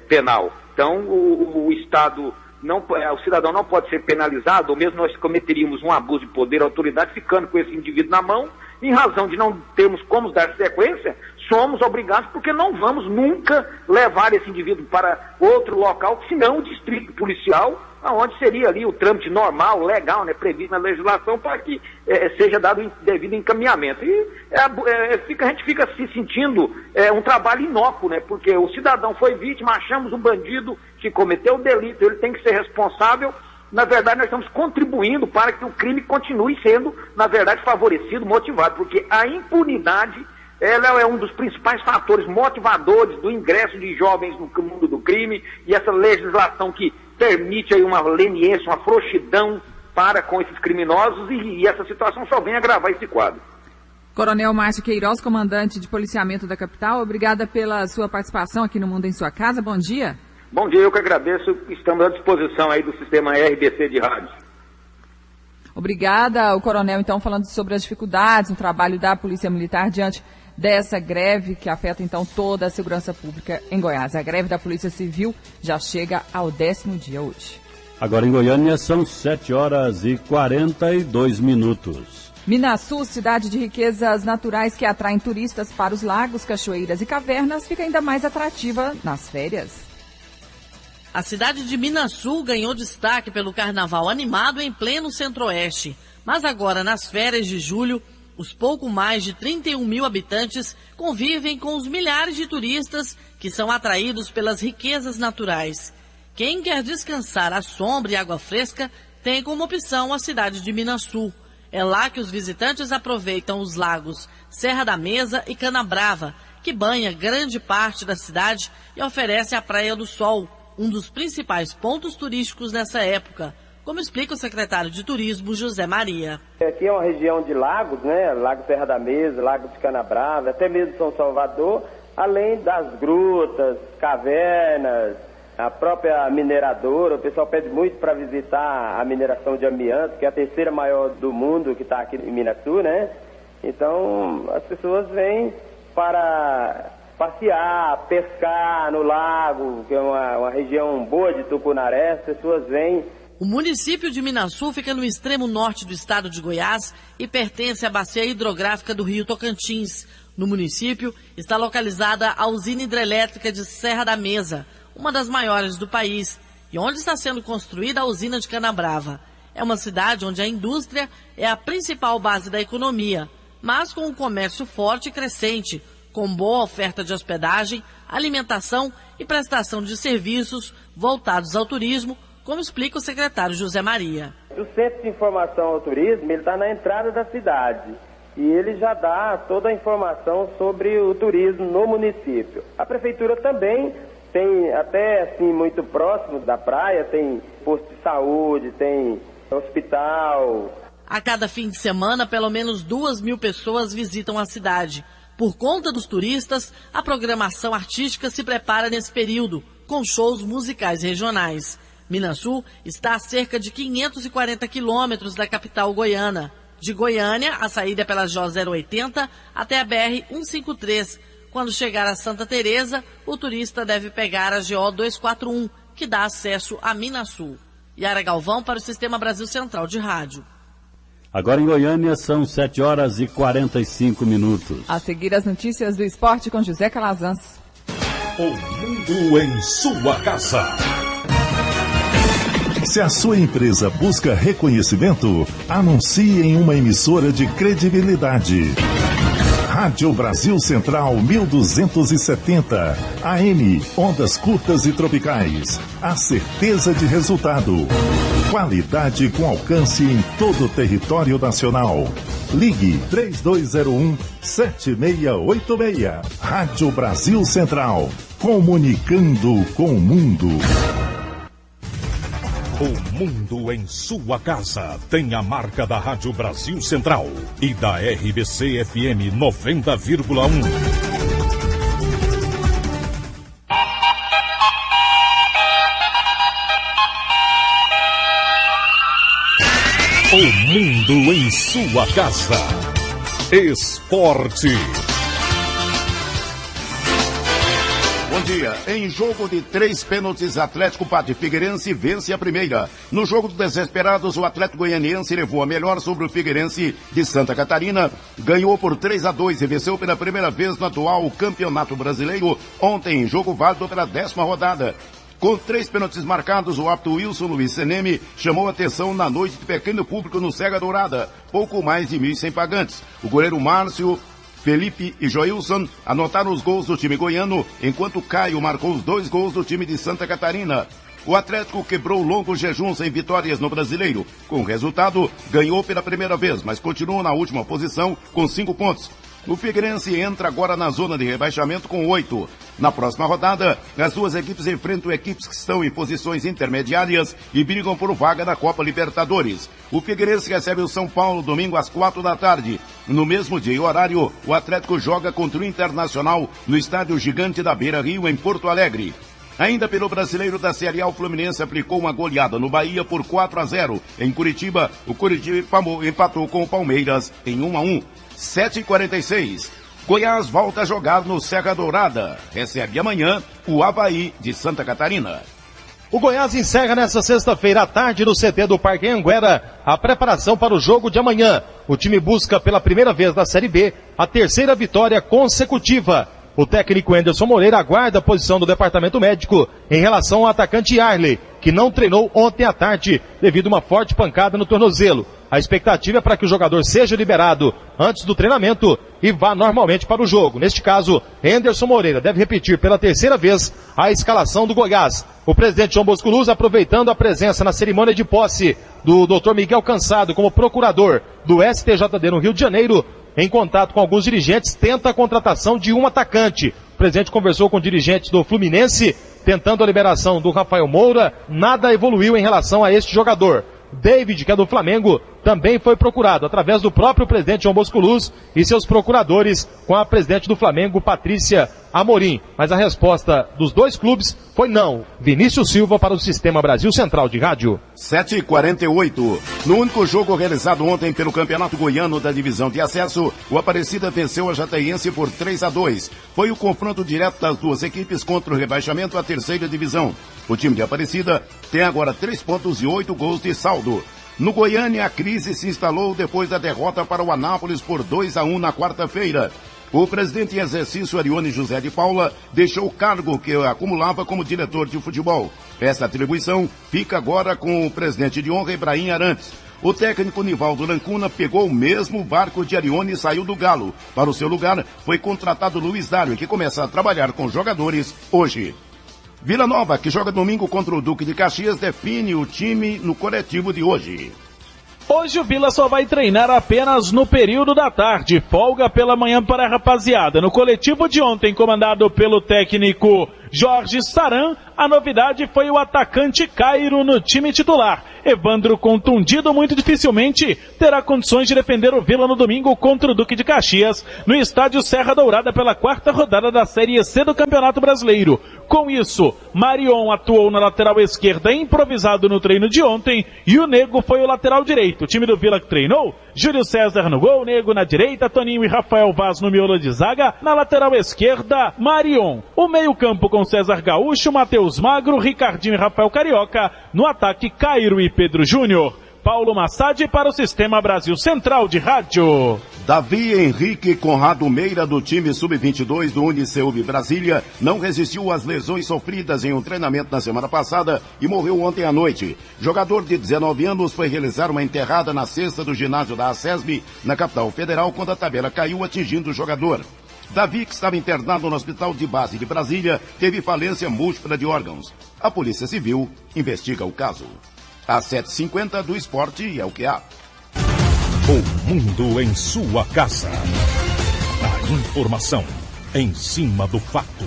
penal. Então, o Estado, o cidadão não pode ser penalizado, ou mesmo nós cometeríamos um abuso de poder, autoridade, ficando com esse indivíduo na mão, em razão de não termos como dar sequência, somos obrigados, porque não vamos nunca levar esse indivíduo para outro local, senão o distrito policial, onde seria ali o trâmite normal, legal, né, previsto na legislação, para que seja dado devido encaminhamento. E a gente fica se sentindo um trabalho inócuo, né, porque o cidadão foi vítima, achamos um bandido que cometeu o delito, ele tem que ser responsável. Na verdade, nós estamos contribuindo para que o crime continue sendo, na verdade, favorecido, motivado, porque a impunidade, ela é um dos principais fatores motivadores do ingresso de jovens no mundo do crime, e essa legislação que permite aí uma leniência, uma frouxidão para com esses criminosos, e essa situação só vem agravar esse quadro. Coronel Márcio Queiroz, comandante de policiamento da capital, obrigada pela sua participação aqui no Mundo em Sua Casa. Bom dia. Bom dia, eu que agradeço. Estamos à disposição aí do sistema RBC de rádio. Obrigada. O coronel, então, falando sobre as dificuldades no trabalho da Polícia Militar diante dessa greve que afeta, então, toda a segurança pública em Goiás. A greve da Polícia Civil já chega ao 10º dia hoje. Agora em Goiânia são 7h42. Minaçu, cidade de riquezas naturais que atraem turistas para os lagos, cachoeiras e cavernas, fica ainda mais atrativa nas férias. A cidade de Minaçu ganhou destaque pelo carnaval animado em pleno centro-oeste. Mas agora, nas férias de julho, os pouco mais de 31 mil habitantes convivem com os milhares de turistas que são atraídos pelas riquezas naturais. Quem quer descansar à sombra e água fresca tem como opção a cidade de Minaçu. É lá que os visitantes aproveitam os lagos Serra da Mesa e Canabrava, que banha grande parte da cidade e oferece a Praia do Sol, um dos principais pontos turísticos nessa época, como explica o secretário de Turismo, José Maria. Aqui é uma região de lagos, né? Lago Serra da Mesa, Lago de Canabrava, até mesmo São Salvador, além das grutas, cavernas, a própria mineradora. O pessoal pede muito para visitar a mineração de amianto, que é a terceira maior do mundo, que está aqui em Minaçu, né? Então, as pessoas vêm para passear, pescar no lago, que é uma região boa de Tucunaré, as pessoas vêm. O município de Minaçu fica no extremo norte do estado de Goiás e pertence à bacia hidrográfica do Rio Tocantins. No município está localizada a usina hidrelétrica de Serra da Mesa, uma das maiores do país, e onde está sendo construída a usina de Canabrava. É uma cidade onde a indústria é a principal base da economia, mas com um comércio forte e crescente, com boa oferta de hospedagem, alimentação e prestação de serviços voltados ao turismo, como explica o secretário José Maria. O Centro de Informação ao Turismo, ele está na entrada da cidade e ele já dá toda a informação sobre o turismo no município. A prefeitura também tem, até assim, muito próximo da praia, tem posto de saúde, tem hospital. A cada fim de semana, pelo menos 2.000 pessoas visitam a cidade. Por conta dos turistas, a programação artística se prepara nesse período, com shows musicais regionais. Minaçu está a cerca de 540 quilômetros da capital goiana. De Goiânia, a saída é pela J080 até a BR-153. Quando chegar a Santa Teresa, o turista deve pegar a GO 241, que dá acesso a Minaçu. Yara Galvão para o Sistema Brasil Central de Rádio. Agora em Goiânia são 7h45. A seguir as notícias do esporte com José Calazans. O mundo em sua casa. Se a sua empresa busca reconhecimento, anuncie em uma emissora de credibilidade. Rádio Brasil Central 1270, AM, ondas curtas e tropicais. A certeza de resultado. Qualidade com alcance em todo o território nacional. Ligue 3201-7686. Rádio Brasil Central. Comunicando com o mundo. O mundo em sua casa tem a marca da Rádio Brasil Central e da RBC FM 90,1. O mundo em sua casa. Esporte. Bom dia. Em jogo de 3 pênaltis, Atlético Pátio Figueirense vence a primeira. No jogo dos desesperados, o Atlético Goianiense levou a melhor sobre o Figueirense de Santa Catarina. Ganhou por 3-2 e venceu pela primeira vez no atual Campeonato Brasileiro. Ontem, em jogo válido pela 10ª rodada. Com 3 pênaltis marcados, o apto Wilson Luiz Seneme chamou atenção na noite de pequeno público no Serra Dourada. Pouco mais de 1.100 pagantes. O goleiro Márcio, Felipe e Joilson anotaram os gols do time goiano, enquanto Caio marcou os 2 gols do time de Santa Catarina. O Atlético quebrou longos jejuns sem vitórias no Brasileiro. Com o resultado, ganhou pela primeira vez, mas continua na última posição com 5 pontos. O Figueirense entra agora na zona de rebaixamento com 8. Na próxima rodada, as duas equipes enfrentam equipes que estão em posições intermediárias e brigam por vaga na Copa Libertadores. O Figueirense recebe o São Paulo domingo às 4 da tarde. No mesmo dia e horário, o Atlético joga contra o Internacional no Estádio Gigante da Beira-Rio, em Porto Alegre. Ainda pelo Brasileiro da Série A, o Fluminense aplicou uma goleada no Bahia por 4-0. Em Curitiba, o Curitiba empatou com o Palmeiras em 1-1. 7h46. Goiás volta a jogar no Serra Dourada. Recebe amanhã o Avaí de Santa Catarina. O Goiás encerra nesta sexta-feira à tarde no CT do Parque Anhanguera a preparação para o jogo de amanhã. O time busca pela primeira vez na Série B a 3ª vitória consecutiva. O técnico Anderson Moreira aguarda a posição do departamento médico em relação ao atacante Arley, que não treinou ontem à tarde devido a uma forte pancada no tornozelo. A expectativa é para que o jogador seja liberado antes do treinamento e vá normalmente para o jogo. Neste caso, Anderson Moreira deve repetir pela 3ª vez a escalação do Goiás. O presidente João Bosco Luz, aproveitando a presença na cerimônia de posse do Dr. Miguel Cansado como procurador do STJD no Rio de Janeiro, em contato com alguns dirigentes, tenta a contratação de um atacante. O presidente conversou com dirigentes do Fluminense, tentando a liberação do Rafael Moura. Nada evoluiu em relação a este jogador. David, que é do Flamengo, também foi procurado através do próprio presidente João Bosco Luz e seus procuradores com a presidente do Flamengo, Patrícia Amorim. Mas a resposta dos dois clubes foi não. Vinícius Silva para o Sistema Brasil Central de Rádio. 7h48. No único jogo realizado ontem pelo Campeonato Goiano da Divisão de Acesso, o Aparecida venceu a Jataiense por 3-2. Foi o confronto direto das duas equipes contra o rebaixamento à 3ª divisão. O time de Aparecida tem agora 3 pontos e 8 gols de saldo. No Goiânia, a crise se instalou depois da derrota para o Anápolis por 2-1 na quarta-feira. O presidente em exercício, Arione José de Paula, deixou o cargo que acumulava como diretor de futebol. Essa atribuição fica agora com o presidente de honra, Ibrahim Arantes. O técnico Nivaldo Lancuna pegou o mesmo barco de Arione e saiu do Galo. Para o seu lugar, foi contratado Luiz Dário, que começa a trabalhar com jogadores hoje. Vila Nova, que joga domingo contra o Duque de Caxias, define o time no coletivo de hoje. Hoje o Vila só vai treinar apenas no período da tarde, folga pela manhã para a rapaziada. No coletivo de ontem, comandado pelo técnico Jorge Saran, a novidade foi o atacante Cairo no time titular. Evandro, contundido, muito dificilmente terá condições de defender o Vila no domingo contra o Duque de Caxias, no estádio Serra Dourada pela 4ª rodada da Série C do Campeonato Brasileiro. Com isso, Marion atuou na lateral esquerda, improvisado no treino de ontem, e o Nego foi o lateral direito. O time do Vila que treinou, Júlio César no gol, Nego na direita, Toninho e Rafael Vaz no miolo de zaga, na lateral esquerda, Marion. O meio-campo com César Gaúcho, Matheus Magro, Ricardinho e Rafael Carioca, no ataque Cairo e Pedro Júnior. Paulo Massad para o Sistema Brasil Central de Rádio. Davi Henrique Conrado Meira, do time Sub-22 do Uniceub Brasília, não resistiu às lesões sofridas em um treinamento na semana passada e morreu ontem à noite. Jogador de 19 anos foi realizar uma enterrada na cesta do ginásio da ACESB, na capital federal, quando a tabela caiu atingindo o jogador. Davi, que estava internado no Hospital de Base de Brasília, teve falência múltipla de órgãos. A Polícia Civil investiga o caso. Às 7h50 do esporte é o que há. O mundo em sua casa. A informação em cima do fato.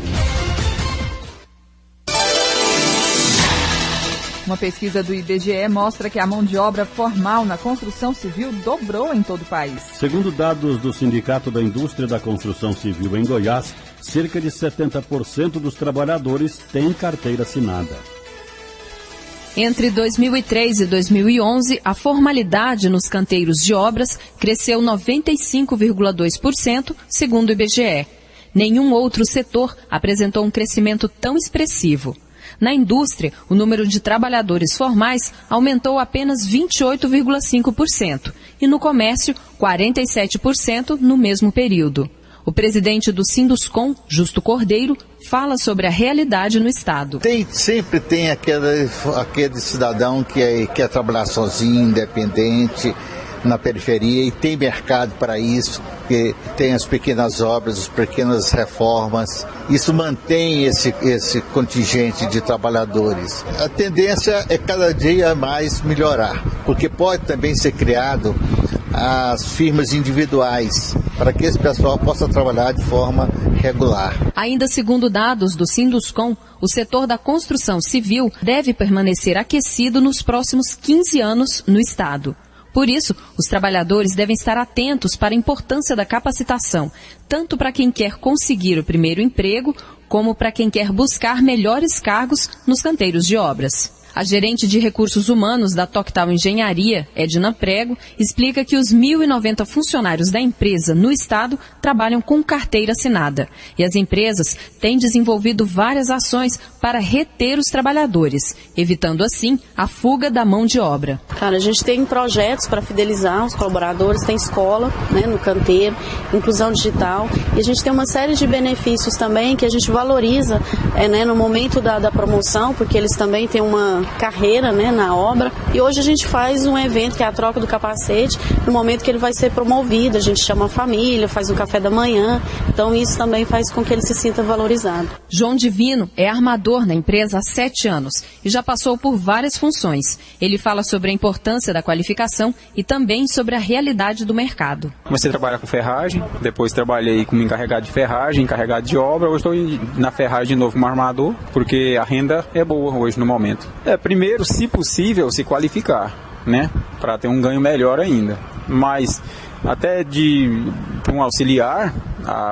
Uma pesquisa do IBGE mostra que a mão de obra formal na construção civil dobrou em todo o país. Segundo dados do Sindicato da Indústria da Construção Civil em Goiás, cerca de 70% dos trabalhadores têm carteira assinada. Entre 2003 e 2011, a formalidade nos canteiros de obras cresceu 95,2%, segundo o IBGE. Nenhum outro setor apresentou um crescimento tão expressivo. Na indústria, o número de trabalhadores formais aumentou apenas 28,5% e no comércio, 47% no mesmo período. O presidente do Sinduscom, Justo Cordeiro, fala sobre a realidade no Estado. Sempre tem aquele cidadão que quer trabalhar sozinho, independente, na periferia, e tem mercado para isso, porque tem as pequenas obras, as pequenas reformas. Isso mantém esse contingente de trabalhadores. A tendência é cada dia mais melhorar, porque pode também ser criado as firmas individuais, para que esse pessoal possa trabalhar de forma regular. Ainda segundo dados do Sinduscom, o setor da construção civil deve permanecer aquecido nos próximos 15 anos no Estado. Por isso, os trabalhadores devem estar atentos para a importância da capacitação, tanto para quem quer conseguir o primeiro emprego, como para quem quer buscar melhores cargos nos canteiros de obras. A gerente de recursos humanos da Toctal Engenharia, Edna Prego, explica que os 1.090 funcionários da empresa no estado trabalham com carteira assinada. E as empresas têm desenvolvido várias ações para reter os trabalhadores, evitando assim a fuga da mão de obra. Cara, a gente tem projetos para fidelizar os colaboradores, tem escola, né, no canteiro, inclusão digital, e a gente tem uma série de benefícios também que a gente valoriza no momento da promoção, porque eles também têm uma carreira, né, na obra, e hoje a gente faz um evento que é a troca do capacete, no momento que ele vai ser promovido, a gente chama a família, faz um café da manhã, então isso também faz com que ele se sinta valorizado. João Divino é armador na empresa há 7 anos e já passou por várias funções. Ele fala sobre a importância da qualificação e também sobre a realidade do mercado. Comecei a trabalhar com ferragem, depois trabalhei como encarregado de ferragem, encarregado de obra, hoje estou na ferragem de novo como armador, porque a renda é boa hoje no momento. Primeiro, se possível, se qualificar, né, para ter um ganho melhor ainda. Mas até para um auxiliar,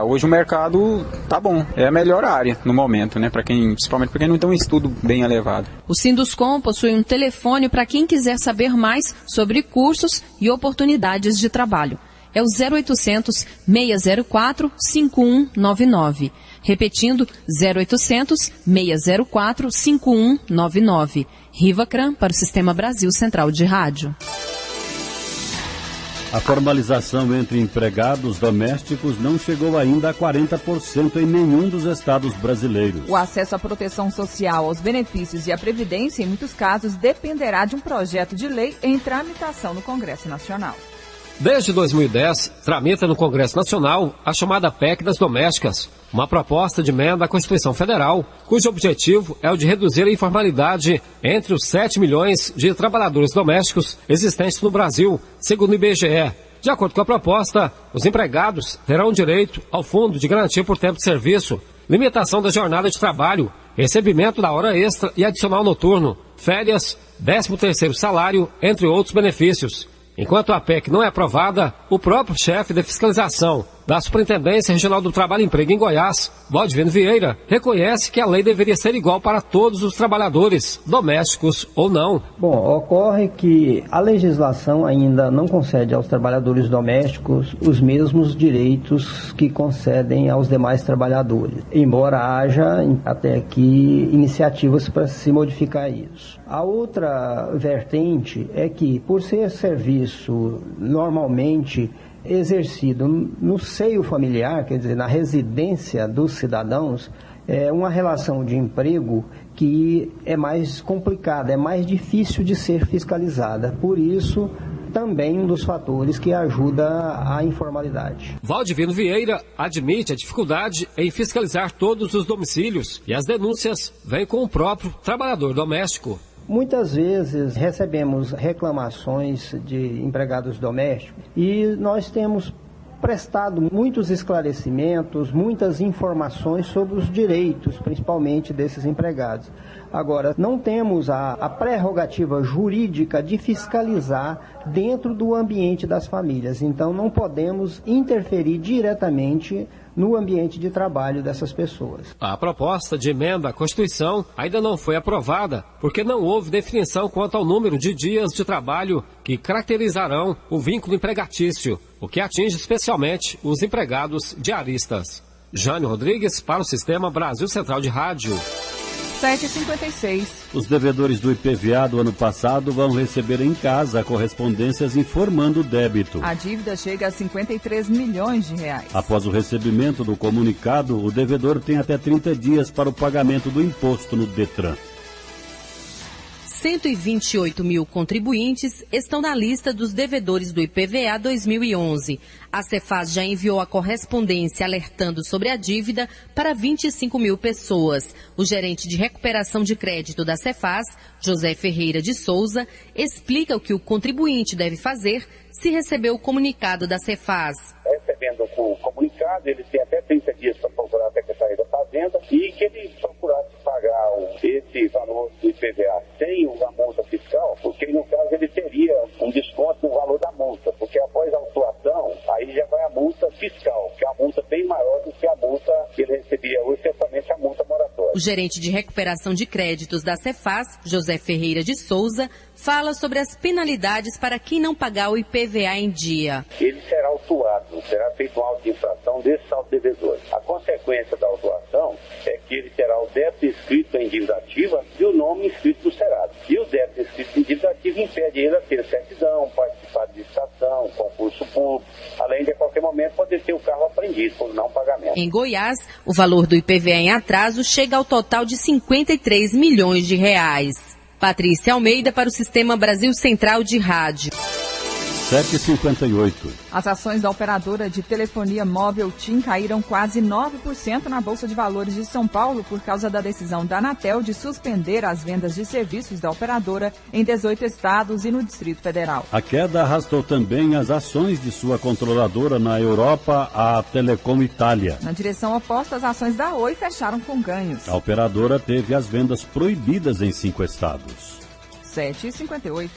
hoje o mercado tá bom, é a melhor área no momento, né, principalmente para quem não tem um estudo bem elevado. O Sinduscom possui um telefone para quem quiser saber mais sobre cursos e oportunidades de trabalho. É o 0800 604 5199. Repetindo, 0800 604 5199. Rivacran para o Sistema Brasil Central de Rádio. A formalização entre empregados domésticos não chegou ainda a 40% em nenhum dos estados brasileiros. O acesso à proteção social, aos benefícios e à previdência, em muitos casos, dependerá de um projeto de lei em tramitação no Congresso Nacional. Desde 2010, tramita no Congresso Nacional a chamada PEC das Domésticas, uma proposta de emenda à Constituição Federal, cujo objetivo é o de reduzir a informalidade entre os 7 milhões de trabalhadores domésticos existentes no Brasil, segundo o IBGE. De acordo com a proposta, os empregados terão direito ao Fundo de Garantia por Tempo de Serviço, limitação da jornada de trabalho, recebimento da hora extra e adicional noturno, férias, 13º salário, entre outros benefícios. Enquanto a PEC não é aprovada, o próprio chefe da fiscalização da Superintendência Regional do Trabalho e Emprego em Goiás, Valdivino Vieira, reconhece que a lei deveria ser igual para todos os trabalhadores, domésticos ou não. Bom, ocorre que a legislação ainda não concede aos trabalhadores domésticos os mesmos direitos que concedem aos demais trabalhadores, embora haja até aqui iniciativas para se modificar isso. A outra vertente é que, por ser serviço normalmente exercido no seio familiar, quer dizer, na residência dos cidadãos, é uma relação de emprego que é mais complicada, é mais difícil de ser fiscalizada. Por isso, também um dos fatores que ajuda a informalidade. Valdivino Vieira admite a dificuldade em fiscalizar todos os domicílios e as denúncias vêm com o próprio trabalhador doméstico. Muitas vezes recebemos reclamações de empregados domésticos e nós temos prestado muitos esclarecimentos, muitas informações sobre os direitos, principalmente desses empregados. Agora, não temos a prerrogativa jurídica de fiscalizar dentro do ambiente das famílias, então não podemos interferir diretamente no ambiente de trabalho dessas pessoas. A proposta de emenda à Constituição ainda não foi aprovada, porque não houve definição quanto ao número de dias de trabalho que caracterizarão o vínculo empregatício, o que atinge especialmente os empregados diaristas. Jânio Rodrigues para o Sistema Brasil Central de Rádio. 7h56. Os devedores do IPVA do ano passado vão receber em casa correspondências informando o débito. A dívida chega a 53 milhões de reais. Após o recebimento do comunicado, o devedor tem até 30 dias para o pagamento do imposto no Detran. 128 mil contribuintes estão na lista dos devedores do IPVA 2011. A Cefaz já enviou a correspondência alertando sobre a dívida para 25 mil pessoas. O gerente de recuperação de crédito da Cefaz, José Ferreira de Souza, explica o que o contribuinte deve fazer se receber o comunicado da Cefaz. Recebendo o comunicado, ele tem até 30 dias para procurar a Secretaria da Fazenda e que ele procurasse pagar esse valor do IPVA sem a multa fiscal, porque no caso ele teria um desconto no valor da multa, porque após a autuação, aí já vai a multa fiscal, que é uma multa bem maior do que a multa que ele recebia hoje, especialmente a multa moratória. O gerente de recuperação de créditos da Cefaz, José Ferreira de Souza, fala sobre as penalidades para quem não pagar o IPVA em dia. Ele será autuado, será feita uma auto-infração desse saldo devedor. A consequência da autuação é que ele terá o débito inscrito em dívida ativa e o nome inscrito no Serasa. E o débito inscrito em dívida ativa impede ele a ter certidão, participar de licitação, concurso público, além de a qualquer momento poder ter o carro apreendido por não pagamento. Em Goiás, o valor do IPVA em atraso chega ao total de 53 milhões de reais. Patrícia Almeida para o Sistema Brasil Central de Rádio. 7h58. As ações da operadora de telefonia móvel TIM caíram quase 9% na Bolsa de Valores de São Paulo por causa da decisão da Anatel de suspender as vendas de serviços da operadora em 18 estados e no Distrito Federal. A queda arrastou também as ações de sua controladora na Europa, a Telecom Itália. Na direção oposta, as ações da Oi fecharam com ganhos. A operadora teve as vendas proibidas em 5 estados. 7h58.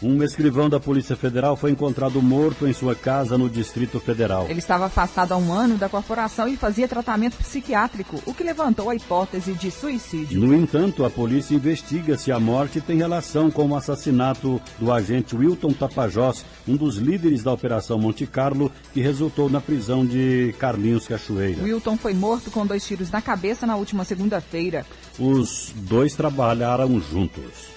Um escrivão da Polícia Federal foi encontrado morto em sua casa no Distrito Federal. Ele estava afastado há 1 ano da corporação e fazia tratamento psiquiátrico, o que levantou a hipótese de suicídio. No entanto, a polícia investiga se a morte tem relação com o assassinato do agente Wilton Tapajós, um dos líderes da Operação Monte Carlo, que resultou na prisão de Carlinhos Cachoeira. Wilton foi morto com 2 tiros na cabeça na última segunda-feira. Os 2 trabalharam juntos.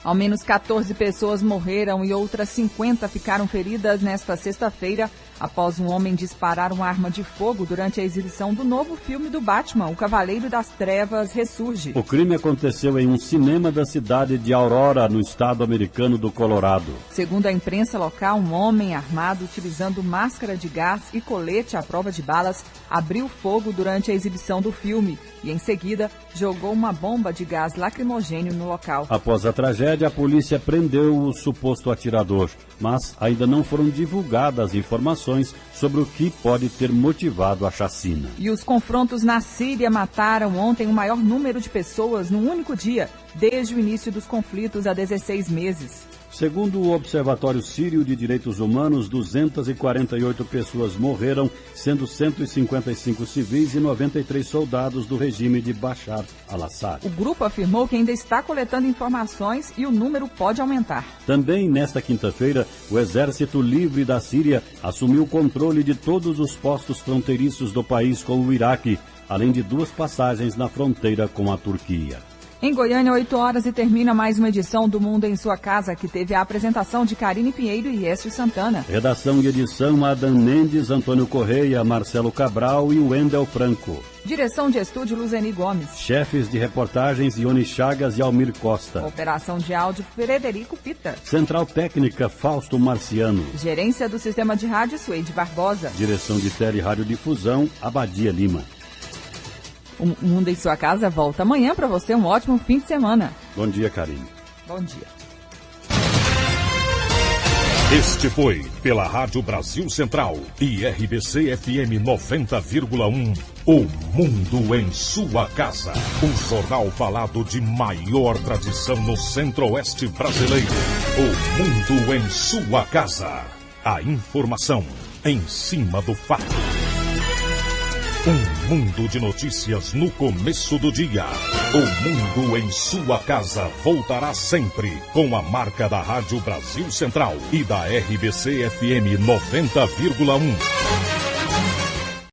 Ao menos 14 pessoas morreram e outras 50 ficaram feridas nesta sexta-feira após um homem disparar uma arma de fogo durante a exibição do novo filme do Batman, O Cavaleiro das Trevas Ressurge. O crime aconteceu em um cinema da cidade de Aurora, no estado americano do Colorado. Segundo a imprensa local, um homem armado utilizando máscara de gás e colete à prova de balas abriu fogo durante a exibição do filme e, em seguida, jogou uma bomba de gás lacrimogêneo no local. Após a tragédia, a polícia prendeu o suposto atirador, mas ainda não foram divulgadas informações sobre o que pode ter motivado a chacina. E os confrontos na Síria mataram ontem o maior número de pessoas num único dia, desde o início dos conflitos há 16 meses. Segundo o Observatório Sírio de Direitos Humanos, 248 pessoas morreram, sendo 155 civis e 93 soldados do regime de Bashar al-Assad. O grupo afirmou que ainda está coletando informações e o número pode aumentar. Também nesta quinta-feira, o Exército Livre da Síria assumiu o controle de todos os postos fronteiriços do país com o Iraque, além de 2 passagens na fronteira com a Turquia. Em Goiânia, 8 horas e termina mais uma edição do Mundo em Sua Casa, que teve a apresentação de Karine Pinheiro e Écio Santana. Redação e edição, Adam Mendes, Antônio Correia, Marcelo Cabral e Wendel Franco. Direção de estúdio, Luzeni Gomes. Chefes de reportagens, Ione Chagas e Almir Costa. Operação de áudio, Frederico Pita. Central técnica, Fausto Marciano. Gerência do Sistema de Rádio, Suede Barbosa. Direção de Tele e Radiodifusão, Abadia Lima. O Mundo em Sua Casa volta amanhã. Para você, um ótimo fim de semana. Bom dia, Karine. Bom dia. Este foi, pela Rádio Brasil Central e RBC FM 90,1, O Mundo em Sua Casa. O jornal falado de maior tradição no Centro-Oeste brasileiro. O Mundo em Sua Casa. A informação em cima do fato. Um mundo de notícias no começo do dia. O Mundo em Sua Casa voltará sempre com a marca da Rádio Brasil Central e da RBC FM 90,1.